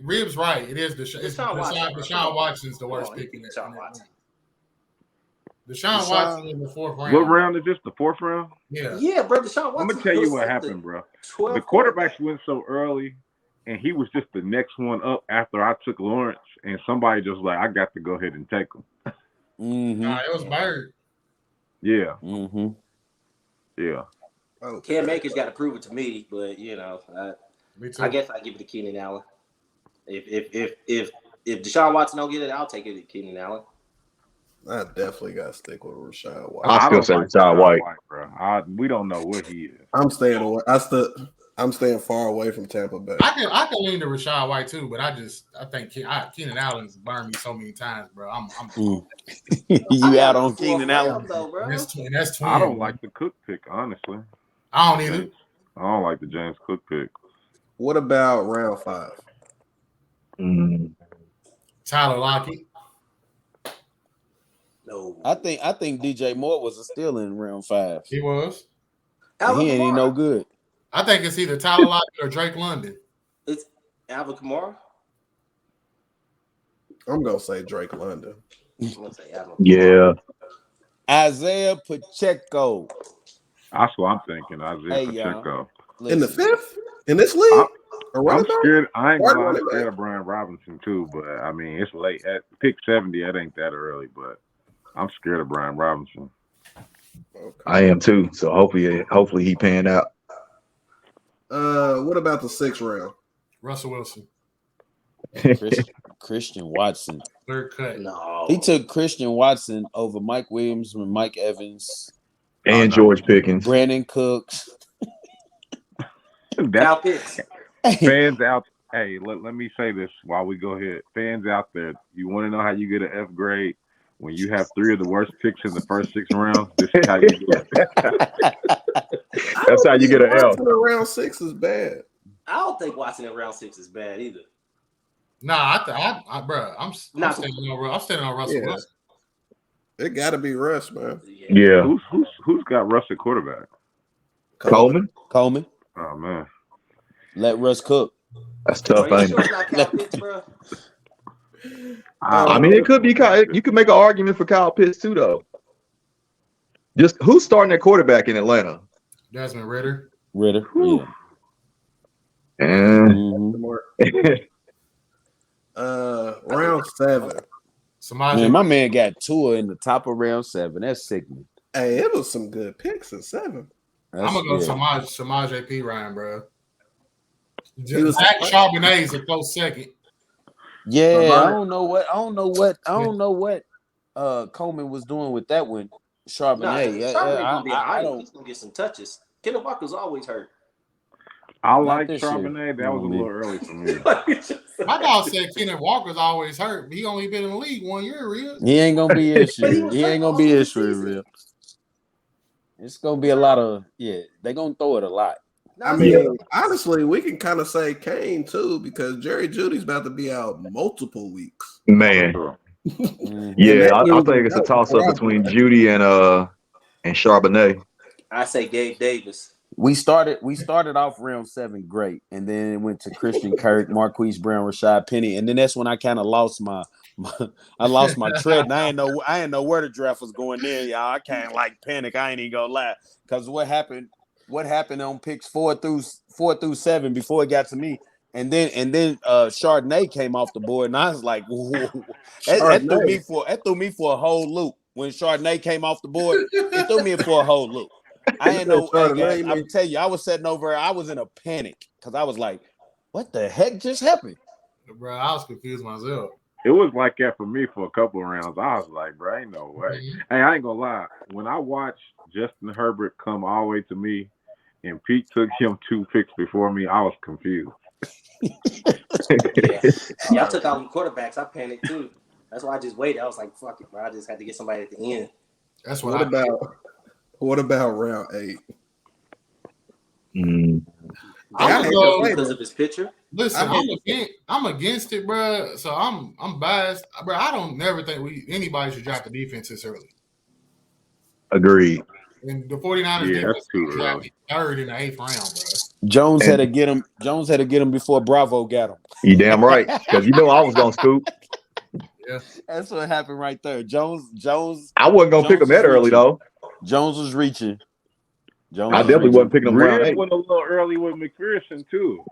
Rib's right. It is Deshaun Watson's the worst pick in that. Deshaun Watson in the fourth round. What round is this? The fourth round? Yeah, bro. Deshaun Watson. I'm gonna tell you what happened, bro. The quarterbacks went so early, and he was just the next one up after I took Lawrence, and somebody just like, I got to go ahead and take him. Nah, it was Bird. Yeah. Yeah. Cam Akers got to prove it to me, but me too. I guess I give it to Keenan Allen. If Deshaun Watson don't get it, I'll take it to Keenan Allen. I definitely got to stick with Rashad White. I still say Rashad White, bro. We don't know what he is. I'm staying away. I'm staying far away from Tampa Bay. I can lean to Rashad White too, but I think Keenan Allen's burned me so many times, bro. You out on Keenan Allen, though, bro? That's I don't like the Cook pick, honestly. I don't either. I don't like the James Cook pick. What about round 5? Tyler Lockett. No. I think DJ Moore was a steal in round 5. He was. And he ain't even no good. I think it's either Tyler Lockett or Drake London. It's Alvin Kamara. I'm gonna say Drake London. I'm gonna say Alvin Kamara. Yeah. Isaiah Pacheco. That's what I'm thinking. Isaiah Hey, Pacheco. In the 5th in this league. I'm scared. I ain't gonna lie, I'm Running scared back. of Brian Robinson too, but I mean it's late at pick 70. That ain't that early, but I'm scared of Brian Robinson. Okay. I am too. So hopefully he panned out. What about the 6th round? Russell Wilson. Christian Watson. Third cut. No. He took Christian Watson over Mike Williams and Mike Evans And George Pickens. Brandon Cooks. Kyle Pitts. Fans out. Hey, let me say this while we go ahead. Fans out there, you want to know how you get an F grade when you have 3 of the worst picks in the first 6 rounds? This is how you do it. That's how you get an L. Watson in round 6 is bad. I don't think Watson in round 6 is bad either. Nah, bro, I'm Nah. standing on Russell Yeah. Wilson. It got to be Russ, man. Yeah. Who's got Russ at quarterback? Coleman. Coleman. Oh man, Let Russ cook. That's tough, Are you ain't sure it? it's not Kyle Pitts, bro? I mean, it could be Kyle. You could make an argument for Kyle Pitts too, though. Just who's starting at quarterback in Atlanta? Desmond Ritter. Ritter. Whew. Yeah. And Round 7. Man, my man got Tua in the top of round 7. That's sickening. Hey, it was some good picks in 7. I'm gonna go yeah. Samaje P. Ryan, bro. He was- Zach Charbonnet is a close second. Yeah, I don't know what Coleman was doing with that one. Charbonnet. Charbonnet gonna be I alright. don't. He's gonna get some touches. Kenneth Walker's always hurt. I like this year. Charbonnet. That was a little early for me. My dog said Kenneth Walker's always hurt, but he only been in the league 1 year, real. He ain't gonna be issue. was He ain't hurt gonna be most of the issue season. real. It's gonna be a lot of they gonna throw it a lot. I mean, honestly, we can kind of say Kane too because Jerry Judy's about to be out multiple weeks. man, Mhm. yeah, I think it's a toss up between Judy and Charbonnet. I say Gabe Davis. We started off round 7 great, and then it went to Christian Kirk, Marquise Brown, Rashad Penny, and then that's when I kind of lost my tread. And I ain't know where the draft was going in, y'all. I can't panic. I ain't even gonna lie, because what happened on picks 4 through 7 before it got to me, and then Chardonnay came off the board, and I was like, that threw me for a whole loop. When Chardonnay came off the board, it threw me for a whole loop. I ain't know. I'm telling you, I was sitting over. I was in a panic because I was like, "What the heck just happened?" Bro, I was confused myself. It was like that for me for a couple of rounds. I was like, bro, ain't no way. Hey, I ain't gonna lie. When I watched Justin Herbert come all the way to me, and Pete took him 2 picks before me, I was confused. Yeah, I took out the quarterbacks. I panicked too. That's why I just waited. I was like, "Fuck it, bro." I just had to get somebody at the end. That's What about round 8? I'm I gonna hate go to say Because of his picture. Listen, I'm against it, bro. So I'm biased, bro. I don't never think anybody should draft the defense this early. Agreed. And the 49ers Yeah, that's too drafted early. 3rd in the 8th round, bro. Jones had to get him. Jones had to get him before Bravo got him. You damn right, because you know I was gonna scoop. Yeah, That's what happened right there. Jones. I wasn't gonna pick him that early though. Jones was reaching. Jones I was definitely reaching. wasn't picking him round Red 8. went a little early with McPherson too.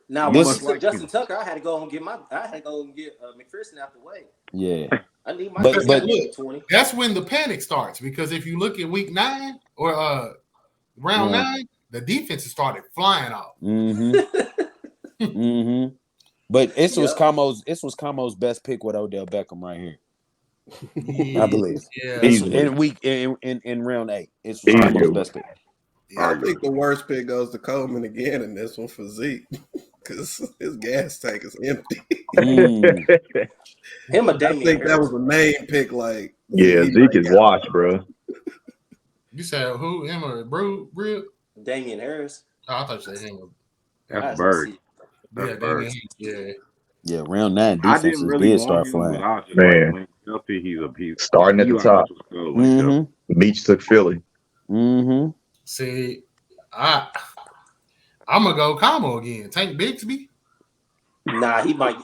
Now This- with Justin Tucker, I had to go and get McPherson out the way. Yeah. I need my But- look, 20. that's when the panic starts because if you look at week 9 or round Yeah. 9, the defenses started flying off. Mm-hmm. Mm-hmm. But this was Camo's best pick with Odell Beckham right here. I believe. Yeah, It's Easily. in round 8. It's Easily. Camo's best pick. I think the worst pick goes to Coleman again in this one for Zeke because his gas tank is empty. Mm. Him or I Damian think that Harris. was the main pick. Like, Yeah, he Zeke is got- washed, bro. you said who? Him or Real? Damian Harris. Oh, I thought you said him. That's Bird. That's Yeah, Bird. yeah. Round 9 I defenses didn't really did want start him, flying. but I was just Man. like, when he's healthy, he's Starting at the top. Healthy. Meach took Philly. Mm-hmm. See, I'm gonna go Como again. Tank Bigsby. Nah, he might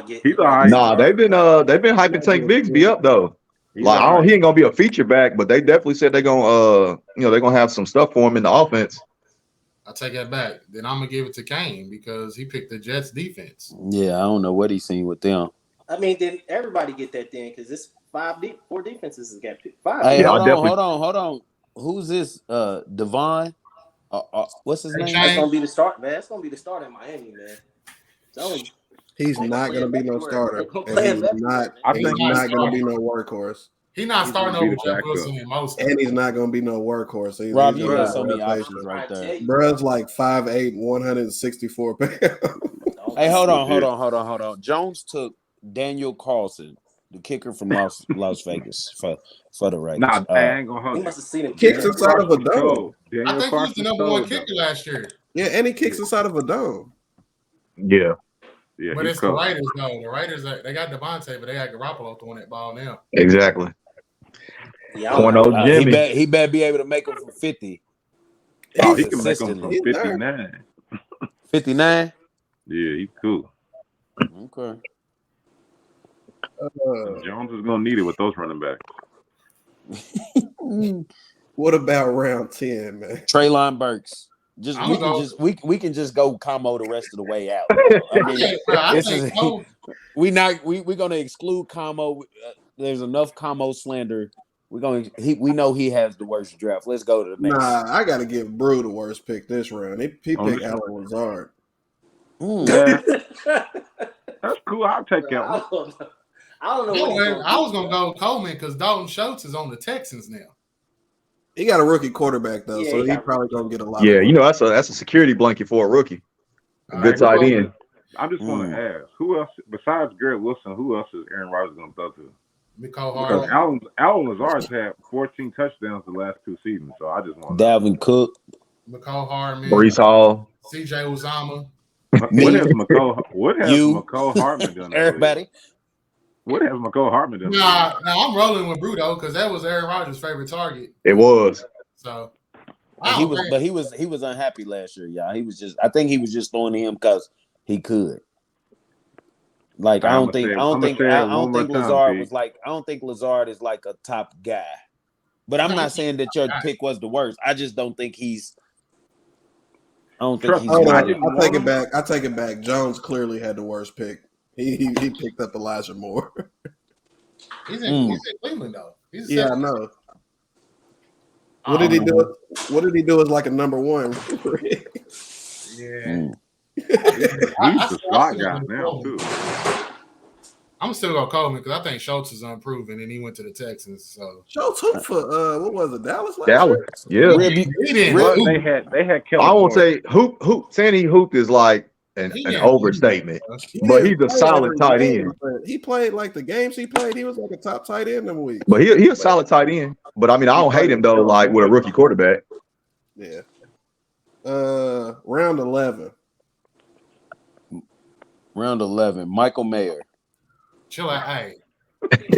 get. He's all right. Nah, they've been hyping Tank Bigsby up though. He's Like, all right. he ain't gonna be a feature back, but they definitely said they're gonna they're gonna have some stuff for him in the offense. I take that back. Then I'm gonna give it to Kane because he picked the Jets defense. Yeah, I don't know what he's seen with them. I mean, then everybody get that then because it's 4 defenses is got 5. Hey, Yeah, hold on. Who's this? Devon? What's his name? That's gonna be the start, man. That's gonna be the start in Miami, man. He's not gonna be no starter. They And gonna he's play not. I He's think not gonna be no workhorse. He's not starting gonna be over the Jeff backup. Wilson in most. And he's not gonna be no workhorse. He's Rob, he's you gonna got be so a many rotation. options right there. Bruh's like 5'8", 164 pounds. Hey, hold on. Jones took Daniel Carlson, the kicker from Las Vegas, for the Raiders. Nah, I ain't gonna hold He you. must have seen him. Kicks inside of a dome. Cold. I Daniel think he was the Carson's number one cold, kicker though. last year. Yeah, and he kicks inside of a dome. Yeah, Yeah, But he's it's the cold. Raiders though. The Raiders they got Devontae, but they got Garoppolo throwing that ball now. exactly. Yeah, I don't Porno know. Jimmy. He better be able to make them for 50. Oh, he can make them from He's there. 59. 59? Yeah, he's cool. Okay. Jones is gonna need it with those running backs. What about round 10, man? Treylon Burks. We can just go Como the rest of the way out. I mean, we're gonna exclude Como. There's enough Como slander. We know he has the worst draft. Let's go to the next. Nah, I gotta give Brew the worst pick this round. He picked Allen Lazard. Yeah, that's cool. I'll take that one. I don't know. I was gonna go Coleman because Dalton Schultz is on the Texans now. He got a rookie quarterback though, Yeah, so he he got probably gonna get a lot. Yeah, of that's a security blanket for a rookie. A good tight end. I just want to ask, who else besides Garrett Wilson? Who else is Aaron Rodgers gonna throw to? Mecole Because Hardman. Allen Lazard's had 14 touchdowns the last 2 seasons, so I just want Dalvin Cook. Mecole Hardman. Brees Hall. CJ Uzama. What has McCole Hardman done? Everybody. What has McCole Hardman done? Nah, I'm rolling with Bruto because that was Aaron Rodgers' favorite target. It was. So He was unhappy last year, y'all. I think he was just throwing to him because he could. Like I don't think Lazard is like a top guy. But I'm not saying that your pick was the worst. I just don't think he's. I don't think he's. I take it back. I take it back. Jones clearly had the worst pick. He picked up Elijah Moore. He's in Cleveland though. I know. What did he do? What did he do as like a number one? Yeah. He's the slot guy now too. I'm still gonna Coleman because I think Schultz is unproven, and he went to the Texans. So Schultz hooped for what was it, Dallas? Yeah. They had Kellen. I won't say hoop. Saying he hooped is like an overstatement, but he's a solid tight end. He played like the games he played. He was like a top tight end them week. But he a solid tight end. But I mean, I don't hate him though. Like with a rookie quarterback. Yeah. Round 11. Round 11. Michael Mayer. Chill out, hey.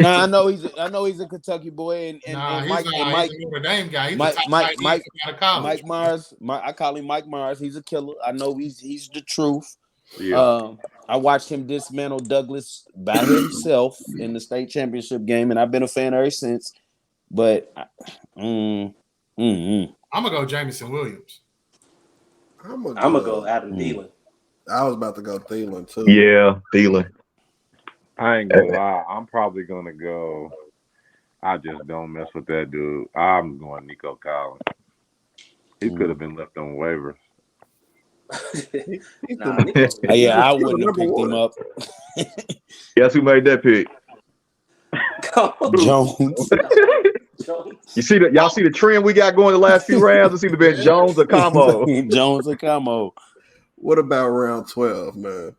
I know he's a Kentucky boy, and Mike he's a Notre Dame guy. He's Mike Myers. I call him Mike Myers. He's a killer. I know he's the truth. Yeah. I watched him dismantle Douglas by himself in the state championship game, and I've been a fan ever since. But I'm gonna go Jameson Williams. I'm gonna go Adam Thielen. I was about to go Thielen too. Yeah, Thielen. I ain't gonna lie. I'm probably gonna go. I just don't mess with that dude. I'm going Nico Collins. He could have been left on waivers. I wouldn't have picked him up. Guess who made that pick? Jones. You see y'all see the trend we got going the last few rounds? It's either been Jones or Como. Jones or Como. What about round 12, man?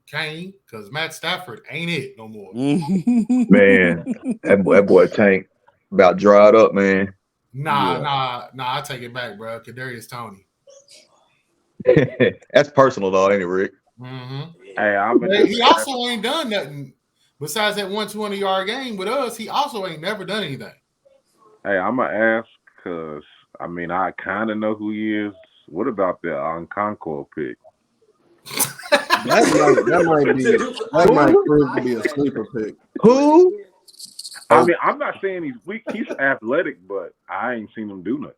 Kane, because Matt Stafford ain't it no more. Man, that boy Tank about dried up, man. Nah, I take it back, bro. Kadarius Toney. That's personal, though, ain't it, Rick? Mm-hmm. Hey, he also ain't done nothing besides that 120-yard game with us. He also ain't never done anything. Hey, I'm gonna ask because I mean I kind of know who he is. What about the Concord pick? that might prove to be a sleeper pick. Who? I mean, I'm not saying he's weak. He's athletic, but I ain't seen him do nothing.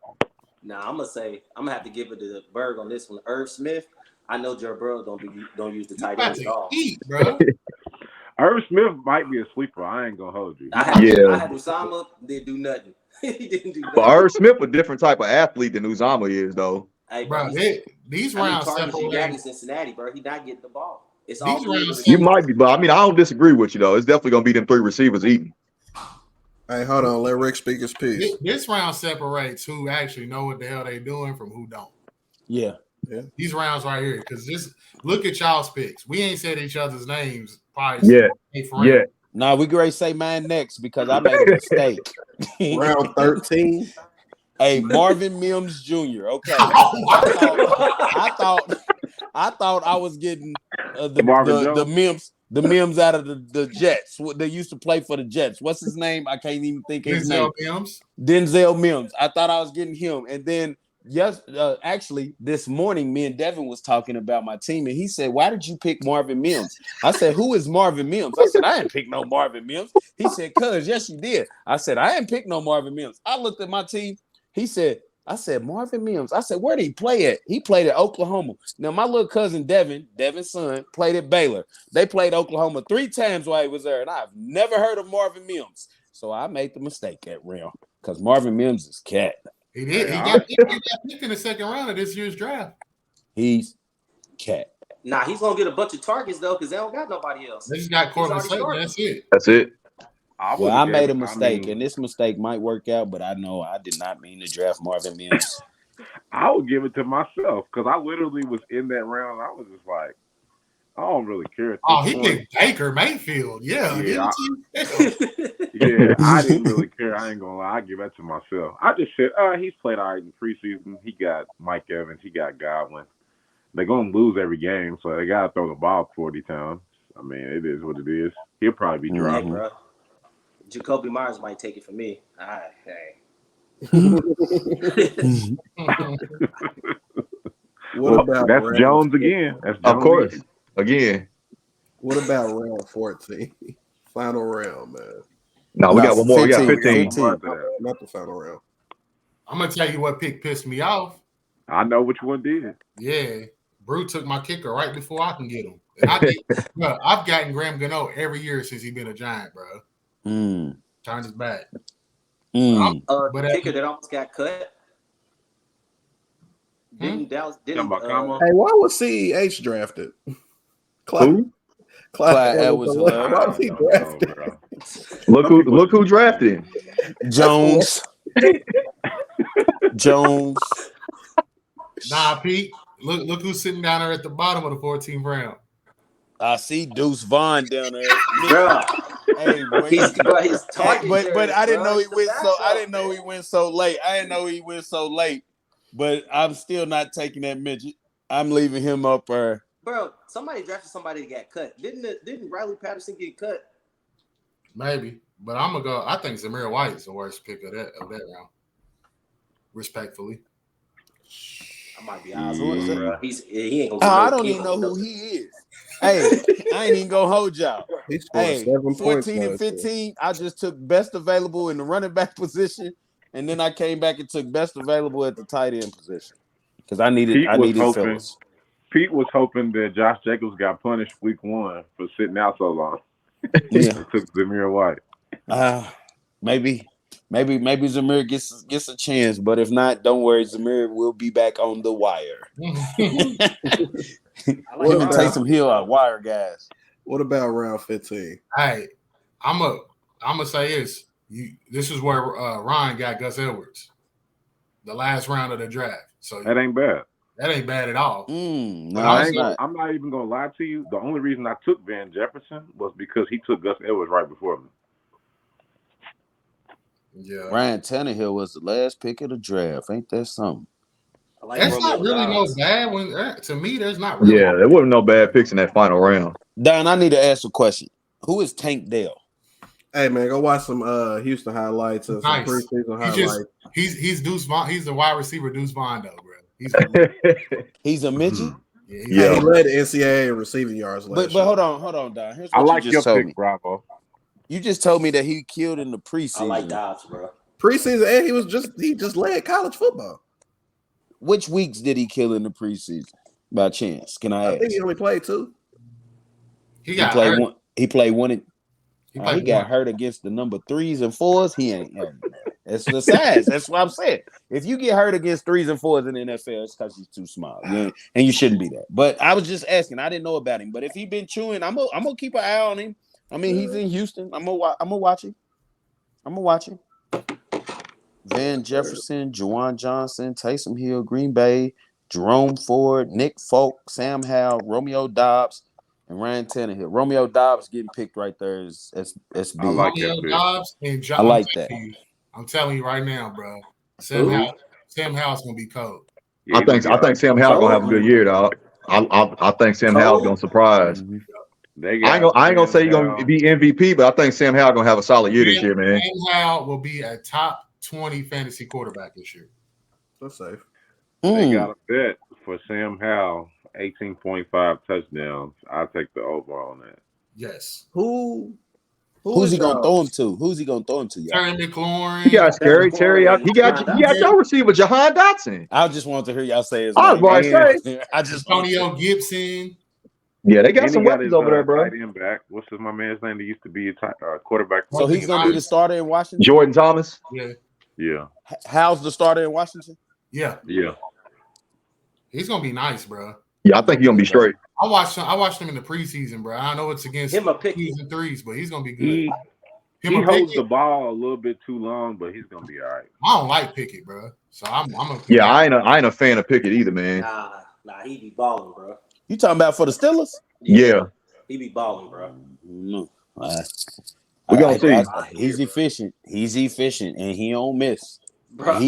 Nah, I'm gonna have to give it to the Berg on this one. Irv Smith. I know Joe Burrow don't use the tight end at all. Bro. Irv Smith might be a sleeper. I ain't gonna hold you. I had Usama, didn't do nothing. He didn't do nothing. But Irv Smith a different type of athlete than Uzama is, though. Hey, bro, these rounds he got in Cincinnati, bro. He not getting the ball. It's these all rounds. You might be, but I mean, I don't disagree with you though. It's definitely gonna be them 3 receivers eating. Hey, hold on. Let Rick speak his piece. This round separates who actually know what the hell they doing from who don't. Yeah. These rounds right here, because just look at y'all's picks. We ain't said each other's names. Probably Yeah. Nah, we great say mine next because I made a mistake. Round 13. Hey, Marvin Mims Jr. Okay. I thought I was getting the Mims out of the Jets. They used to play for the Jets. What's his name? I can't even think his name. Denzel Mims. I thought I was getting him. And then actually this morning, me and Devin was talking about my team, and he said, "Why did you pick Marvin Mims?" I said, "Who is Marvin Mims?" I said, "I didn't pick no Marvin Mims." He said, "Cuz, yes, you did." I said, "I didn't pick no Marvin Mims." I looked at my team. He said, I said, Marvin Mims. I said, where did he play at? He played at Oklahoma. Now, my little cousin Devin's son, played at Baylor. They played Oklahoma 3 times while he was there, and I've never heard of Marvin Mims. So I made the mistake at round because Marvin Mims is cat. He did. He got picked in the second round of this year's draft. He's cat. Nah, he's going to get a bunch of targets, though, because they don't got nobody else. They just got Courtland Sutton. That's it. I made a mistake, and this mistake might work out, but I know I did not mean to draft Marvin Mims. I would give it to myself because I literally was in that round. I was just like, I don't really care. He picked Baker Mayfield. Yeah, I didn't really care. I ain't gonna lie. I give that to myself. I just said, he's played all right in preseason. He got Mike Evans. He got Godwin. They're gonna lose every game, so they gotta throw the ball 40 times. I mean, it is what it is. He'll probably be dropping. Hey, Jacoby Myers might take it for me. That's Jones again. That's Jones of course. Again. What about round 14? Final round, man. No, we got one more. 15, we got 15. Not the final round. I'm gonna tell you what pick pissed me off. I know which one did. Yeah. Brew took my kicker right before I can get him. And I've gotten Graham Gano every year since he's been a Giant, bro. Turned his back. The kicker that almost got cut. Hey, why was CEH drafted? Clyde Edwards-Helaire. Why was he drafted? Look who drafted him. Jones. Nah, Pete. Look who's sitting down there at the bottom of the 14th round. I see Deuce Vaughn down there. Hey, he's talking. But I didn't know he went so. I didn't know he went so late. But I'm still not taking that midget. I'm leaving him up. Bro, somebody drafted somebody that got cut. Didn't Riley Patterson get cut? Maybe, but I'm gonna go. I think Zamir White is the worst pick of that round. Respectfully. I might be honest. He ain't gonna. I don't even know who he is. Hey, I ain't even gonna hold y'all. Hey, 14 and 15. I just took best available in the running back position, and then I came back and took best available at the tight end position because I needed Phillips. Pete was hoping that Josh Jacobs got punished week 1 for sitting out so long. Yeah, took Zamir White. Maybe Zamir gets a chance, but if not, don't worry. Zamir will be back on the wire. Him and Taysom Hill are wire guys. What about round 15? Hey, I'm gonna say this. This is where Ryan got Gus Edwards, the last round of the draft. So that ain't bad. That ain't bad at all. I'm not even gonna lie to you. The only reason I took Van Jefferson was because he took Gus Edwards right before me. Yeah, Ryan Tannehill was the last pick of the draft. Ain't that something? That's not really no bad. To me, there's not really. Yeah, there wasn't no bad picks in that final round. Don, I need to ask a question. Who is Tank Dell? Hey man, go watch some Houston highlights and some preseason highlights. He's Deuce Vaughn. He's the wide receiver Deuce Vaughn though, bro. He's a Mitchie. Yeah, he led the NCAA in receiving yards last year. Hold on, Don. Here's what I like you just told pick, me. Bravo. You just told me that he killed in the preseason. I like Dobbs, bro. Preseason, and he just led college football. Which weeks did he kill in the preseason? By chance, can I ask? I think he only played 2. He played hurt. He played one. He got one. hurt against the number 3s and 4s. He ain't. It's the size. That's what I'm saying. If you get hurt against 3s and 4s in the NFL, it's because he's too small, and you shouldn't be that. But I was just asking. I didn't know about him. But if he been chewing, I'm gonna keep an eye on him. I mean, he's in Houston. I'm gonna watch him. Van Jefferson, Juwan Johnson, Taysom Hill, Green Bay, Jerome Ford, Nick Folk, Sam Howell, Romeo Dobbs, and Ryan Tannehill. Romeo Dobbs getting picked right there is big. I like Romeo Dobbs and John. I like that. I'm telling you right now, bro. Sam Howell's gonna be cold. Yeah, I think Sam Howell's gonna have a good year, dog. I think Sam Howell's gonna surprise. I ain't gonna say he's gonna be MVP, but I think Sam Howell gonna have a solid year this year, man. Sam Howell will be a top 20 fantasy quarterback this year. That's safe. They got a bet for Sam Howell, 18.5 touchdowns. I'll take the over on that. Yes. Who's he gonna throw him to? Who's he gonna throw him to? Y'all? Terry McLaurin. He got Terry. He got your receiver, Jahan Dotson. I just wanted to hear y'all say his name. I was about to say. I just Antonio Gibson. Yeah, they got some weapons over there, bro. Tight end back. What's my man's name? That used to be a quarterback. So he's gonna be the starter in Washington. Jordan Thomas. Yeah. How's the starter in Washington? Yeah. He's gonna be nice, bro. Yeah, I think he's gonna be straight. I watched him in the preseason, bro. I know it's against him a pick and 3s, but he's gonna be good. He holds the ball a little bit too long, but he's gonna be all right. I don't like Pickett, bro. So I'm a yeah. I ain't a fan of Pickett either, man. Nah, he be balling, bro. You talking about for the Steelers? Yeah. He be balling, bro. No. We're gonna see. He's efficient. And he don't miss. Bro. When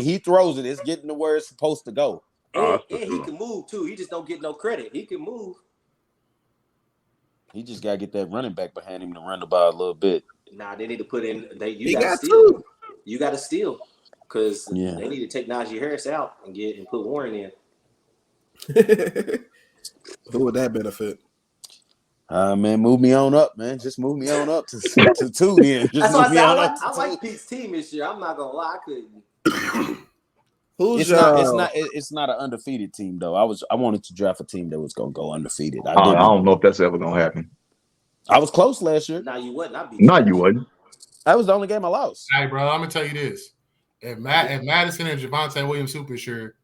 he throws it, it's getting to where it's supposed to go. And he can move too. He just don't get no credit. He can move. He just gotta get that running back behind him to run the ball a little bit. Nah, they need to put in. You got to steal. You got to steal because they need to take Najee Harris out and put Warren in. Who would that benefit? Man, move me on up, man. Just move me on up to 2 then. I like Pete's team this year. I'm not gonna lie, I couldn't. It's not an undefeated team though. I wanted to draft a team that was gonna go undefeated. I don't know if that's ever gonna happen. I was close last year. Nah, you wouldn't. You wouldn't. That was the only game I lost. Hey, bro, I'm gonna tell you this: if Madison and Javonte Williams super sure.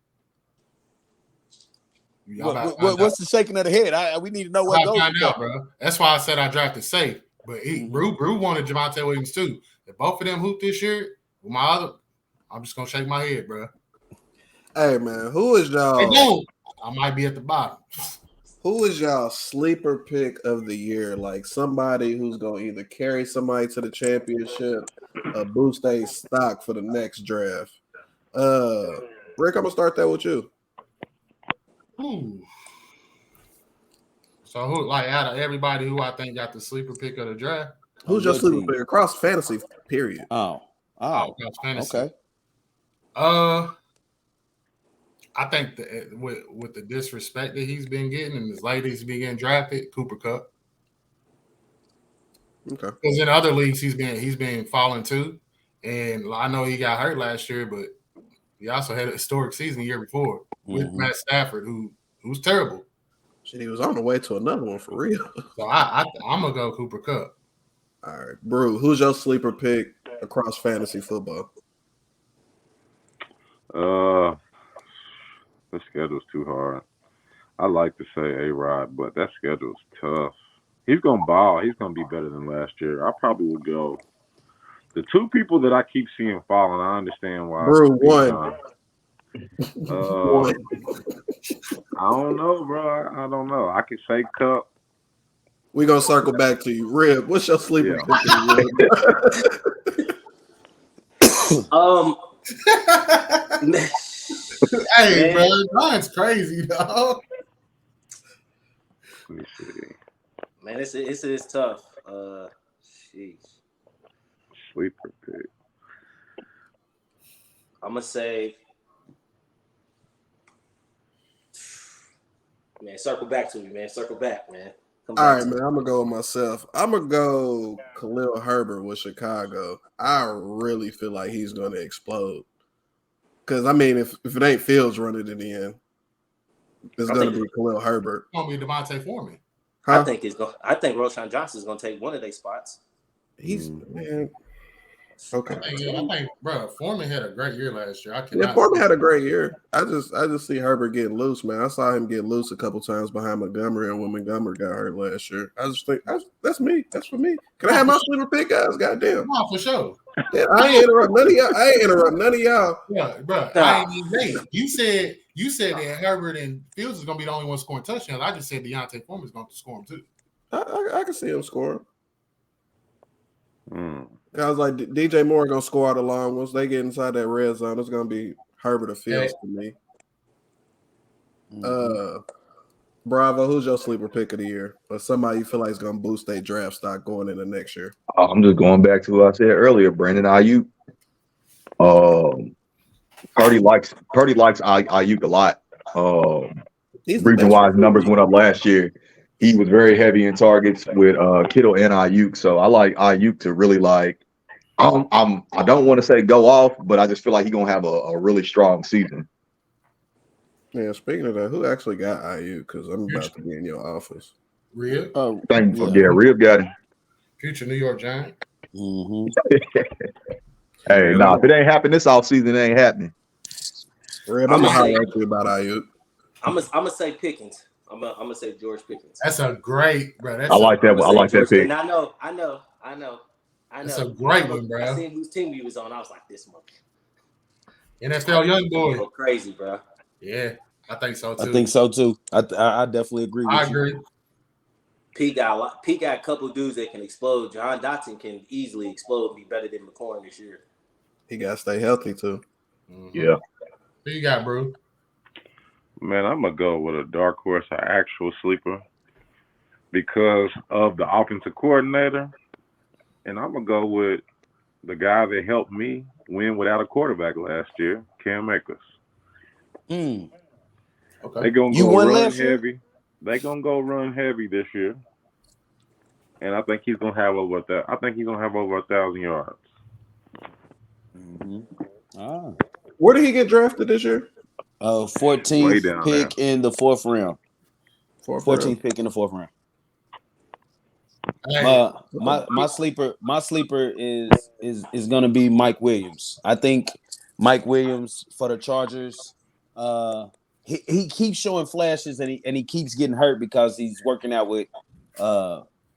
What's the shaking of the head? We need to know what goes out, bro. That's why I said I drafted safe. But Brew wanted Javonte Williams too. If both of them hoop this year, I'm just gonna shake my head, bro. Hey man, who is y'all? I might be at the bottom. Who is y'all sleeper pick of the year? Like somebody who's gonna either carry somebody to the championship or boost their stock for the next draft. Rick, I'm gonna start that with you. Ooh. So who, like, out of everybody who I think got the sleeper pick of the draft? Who's your sleeper pick across fantasy? Period. Oh, across fantasy. Okay. I think with the disrespect that he's been getting and as late he's been getting drafted, Cooper Kupp. Okay. Because in other leagues he's been falling too, and I know he got hurt last year, but he also had a historic season the year before with Matt Stafford, who's terrible. Shit, he was on the way to another one for real. So I'm gonna go Cooper Kupp. All right, Brew, who's your sleeper pick across fantasy football? The schedule's too hard. I like to say A-Rod, but that schedule's tough. He's gonna ball. He's gonna be better than last year. I probably would go. The two people that I keep seeing falling, I understand why. Brew, one. I don't know, bro. I don't know. I could say Kupp. We're gonna circle back to you. Rib, what's your sleeper pick? Hey, bro, mine's crazy, dog. Let me see. Man, it's tough. Jeez. sleeper pick. I'm gonna say, man, circle back to me, man. Circle back, man. Come All back right, to me. man. I'm gonna go with myself. I'm gonna go Khalil Herbert with Chicago. I really feel like he's gonna explode. Because I mean, if it ain't Fields running it in, it's gonna be Khalil Herbert. It's gonna be Devontae Foreman. Huh? I think Roshan Johnson's gonna take one of their spots. He's man. Okay. I think, bro, Foreman had a great year last year. Yeah, Foreman had a great year. I just see Herbert getting loose, man. I saw him get loose a couple times behind Montgomery, and when Montgomery got hurt last year, I just think that's me. That's for me. Can I have my sleeper pick, guys? Goddamn. No, for sure. Yeah, I ain't interrupt none of y'all. Yeah, bro. I ain't even saying. You said that Herbert and Fields is gonna be the only one scoring touchdowns. I just said Deontay Foreman is gonna score them too. I can see him scoring. Mm. I was like, DJ Moore gonna score out the long ones. They get inside that red zone. It's gonna be Herbert or Fields to me. Bravo, who's your sleeper pick of the year, or somebody you feel like is gonna boost their draft stock going into next year? I'm just going back to what I said earlier. Brandon Ayuk. Purdy likes Ayuk a lot. Reason why his numbers went up last year, he was very heavy in targets with Kittle and Ayuk. So I like Ayuk to really like. I don't want to say go off, but I just feel like he's gonna have a really strong season. Yeah, speaking of that, who actually got Ayuk? Because I'm about to be in your office. Rib, Rib got him. future New York Giant. Mm-hmm. Hey, if it ain't happening this offseason, it ain't happening. Rib, I'm gonna highlight you about Ayuk. I'm gonna say Pickens. I'm gonna say George Pickens. That's a great, bro. I like that. I like that pick. And I know. That's a great one, bro. I seen whose team he was on. I was like, this one. NFL young boy. Go crazy, bro. Yeah, I think so too. I think so too. I definitely agree with you. I agree. P got a couple of dudes that can explode. John Dotson can easily explode and be better than McLaurin this year. He gotta stay healthy too. Mm-hmm. Yeah. Who you got, bro? Man, I'm gonna go with a dark horse, an actual sleeper, because of the offensive coordinator, and I'm gonna go with the guy that helped me win without a quarterback last year, Cam Akers. Mm. Okay. They're gonna You go won run last year? heavy. They're gonna go run heavy this year, and I think he's gonna have over that. I think he's gonna have over 1,000 yards. Mm-hmm. Where did he get drafted this year? 14th pick in the fourth round. 14th pick in the fourth round. Hey. My sleeper is gonna be Mike Williams. I think Mike Williams for the Chargers. He keeps showing flashes and he keeps getting hurt because he's working out with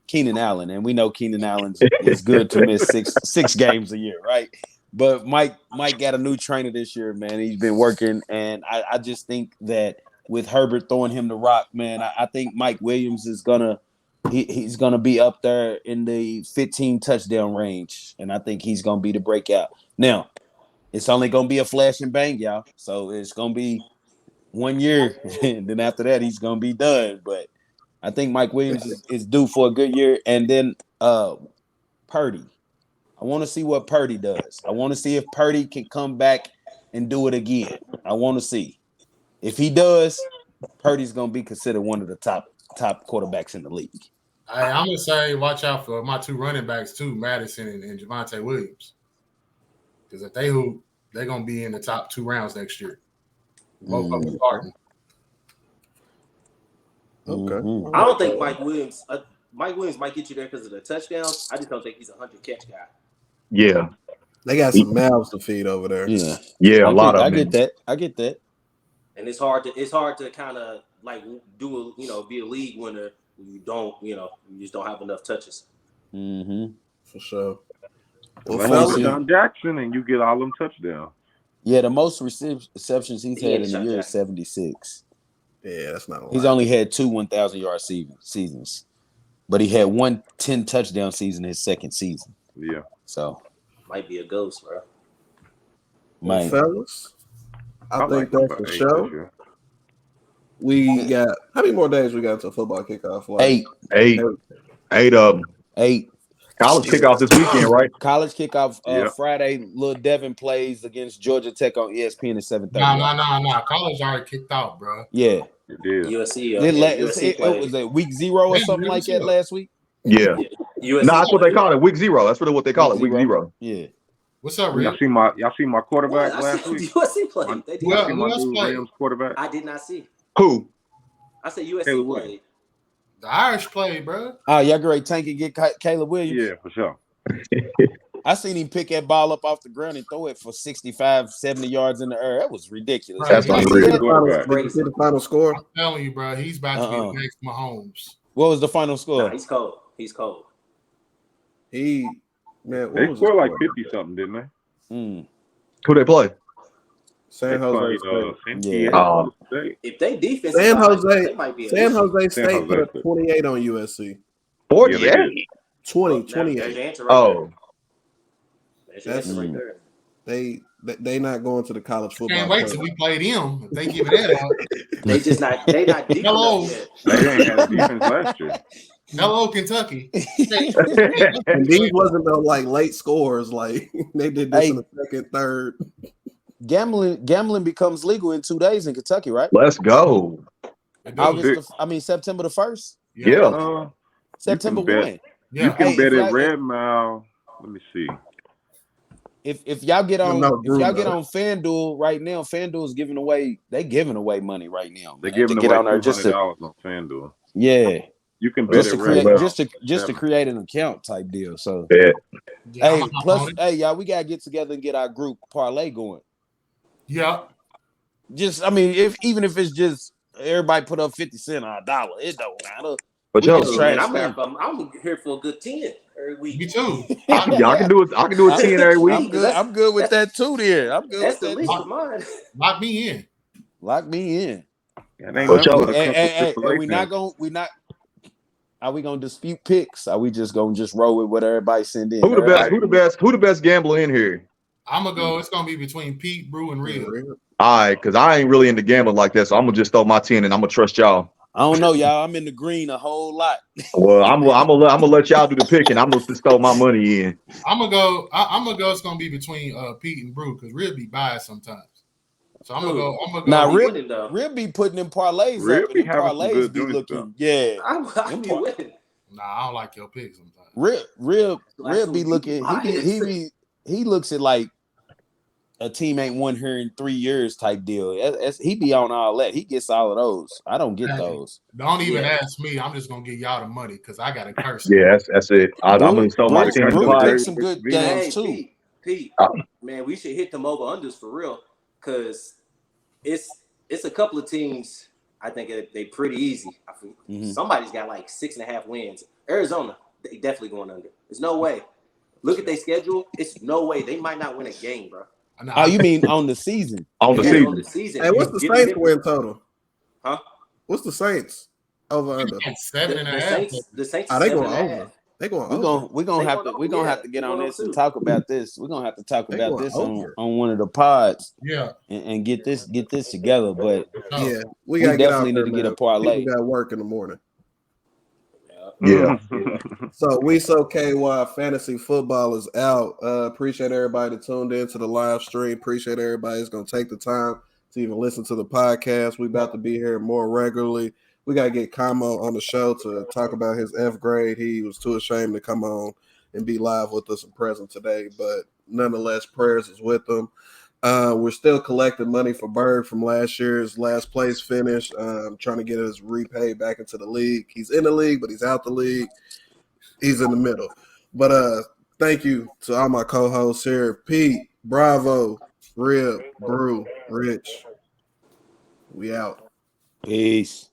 Keenan Allen, and we know Keenan Allen is good to miss six games a year, right? But Mike got a new trainer this year, man. He's been working, and I just think that with Herbert throwing him the rock, man, I think Mike Williams is he's gonna be up there in the 15 touchdown range, and I think he's gonna be the breakout. Now, it's only gonna be a flash and bang, y'all. So it's gonna be 1 year, and then after that, he's gonna be done. But I think Mike Williams is due for a good year, and then Purdy. I want to see what Purdy does. I want to see if Purdy can come back and do it again. I want to see. If he does, Purdy's going to be considered one of the top quarterbacks in the league. I'm going to say watch out for my two running backs too, Madison and Javonte Williams. Because if they hoop, they're going to be in the top 2 rounds next year. Both of them starting. Okay. I don't think Mike Williams might get you there because of the touchdowns. I just don't think he's a 100-catch guy. Yeah. They got some mouths to feed over there. Yeah, a lot of them. I get that. And it's hard to kind of like do be a league winner when you don't, you just don't have enough touches. Mm-hmm. For sure. Well, John Jackson, and you get all them touchdowns. Yeah, the most receptions he's had in a year is 76. Yeah, that's not a lot. He's only had 2 1,000-yard seasons, but he had 1 10-touchdown season his second season. Yeah. So might be a ghost, bro. Well, fellas, I think that's the show. We got how many more days we got until football kickoff? Like 8 of them. 8. College kickoff this weekend, right? College kickoff Yep. Friday. Lil Devin plays against Georgia Tech on ESPN at 7:30. Nah. College already kicked out, bro. Yeah. It did. USC. It was a week 0 or something like that last week. Yeah. USC. No, that's what they call it. Week 0. That's what they call it. Week 0. Yeah. What's up, Y'all Rick? see my quarterback last week? USC played. They did. Well, See my who else dude played? Rams quarterback. I did not see. Who? I said USC Caleb played. The Irish played, bro. Oh, y'all great tank and get Caleb Williams. Yeah, for sure. I seen him pick that ball up off the ground and throw it for 65, 70 yards in the air. That was ridiculous. That's Did you unreal. see that? Quarterback. Did you see the final score? I'm telling you, bro. He's about to be the next Mahomes. What was the final score? Nah, he's cold. He's cold. Man, what They was scored the like score? 50 something, didn't they? Who they play? San They Jose played, State. Yeah. State. If they defense, San Jose, they might be. San Jose State Jose put up State. 28 on USC. 48. 28. Oh. That's right there. They not going to the college football. Can't wait till we play them. If they give it that out. They not deep Hello. enough yet. They ain't had a defense last year. Hello, Kentucky. And these wasn't no like late scores. Like they did this in the second, third. Gambling becomes legal in 2 days in Kentucky, right? Let's go. September the 1st. Yeah. September bet. 1. Yeah. You can Hey, bet if at y'all- Red Mile. Let me see. If y'all get on No, if y'all get Bruno. on FanDuel right now, FanDuel is giving away money right now. They're man, giving to get away on there just to $200 on FanDuel. yeah, You can bet just at to Red create Mile. just to create an account type deal. So Yeah. Yeah, hey, I'm plus on it. hey y'all, we gotta get together and get our group parlay going. Yeah. Just I mean, even if it's just everybody put up 50 cents on a dollar, it don't matter. But We yo, just Man, trash I'm here for a good 10 every week. Me too. I can do it. I can do a 10 every week. I'm good with that too. There, I'm good That's with the that. least Too. of mine. Lock me in. Lock me in. It ain't But nothing y'all- but a couple And AAA we not. Are we gonna dispute picks? Are we just gonna roll with what everybody send in? Who the best gambler in here? I'm gonna go. It's gonna be between Pete, Brew, and Real. All right, because I ain't really into gambling like that, so I'm gonna just throw my 10 and I'm gonna trust y'all. I don't know, y'all. I'm in the green a whole lot. Well, I'm gonna let y'all do the picking. I'm gonna just throw my money in. I'm gonna go. I'm gonna go. It's gonna be between Pete and Brew because Real be biased sometimes. So I'm gonna go. Now, He Rip winning, though. be putting them parlays Rip up, be and them having some parlays good be joints, looking, though. yeah. I be winning. Nah, I don't like your picks sometimes. Rip be looking. He looks at like a team ain't won here in 3 years type deal. He be on all that. He gets all of those. I don't get those. Don't even ask me. I'm just gonna give y'all the money because I got a curse. Yeah, that's it. I'm gonna throw my 10 in the Brew pot. picked some good games too. Pete, man, we should hit them over unders for real because it's a couple of teams. I think they pretty easy. Somebody's got like 6.5 wins. Arizona, they definitely going under. There's no way. Look at their schedule. It's no way they might not win a game, bro. Oh, you mean on the season? On the On the season. season. Hey, what's the Saints win total? Huh? What's the Saints over under? 7.5. The Saints. Are they going 7.5. over? They going over. We're gonna have to get on this and talk about this. We're gonna have to talk They about going this over. on one of the pods. Yeah. And get this together. But Yeah, we gotta definitely get out need to there, get a man. parlay. People got work in the morning. Yeah. So we so KY fantasy football is out. Appreciate everybody that tuned in to the live stream. Appreciate everybody that's gonna take the time to even listen to the podcast. We about to be here more regularly. We gotta get Kamo on the show to talk about his F grade. He was too ashamed to come on and be live with us and present today, but nonetheless, prayers is with him. We're still collecting money for Berg from last year's last place finish. Trying to get his repaid back into the league. He's in the league, but he's out the league. He's in the middle. But thank you to all my co-hosts here. Pete, Bravo, Rib, Brew, Rich. We out. Peace.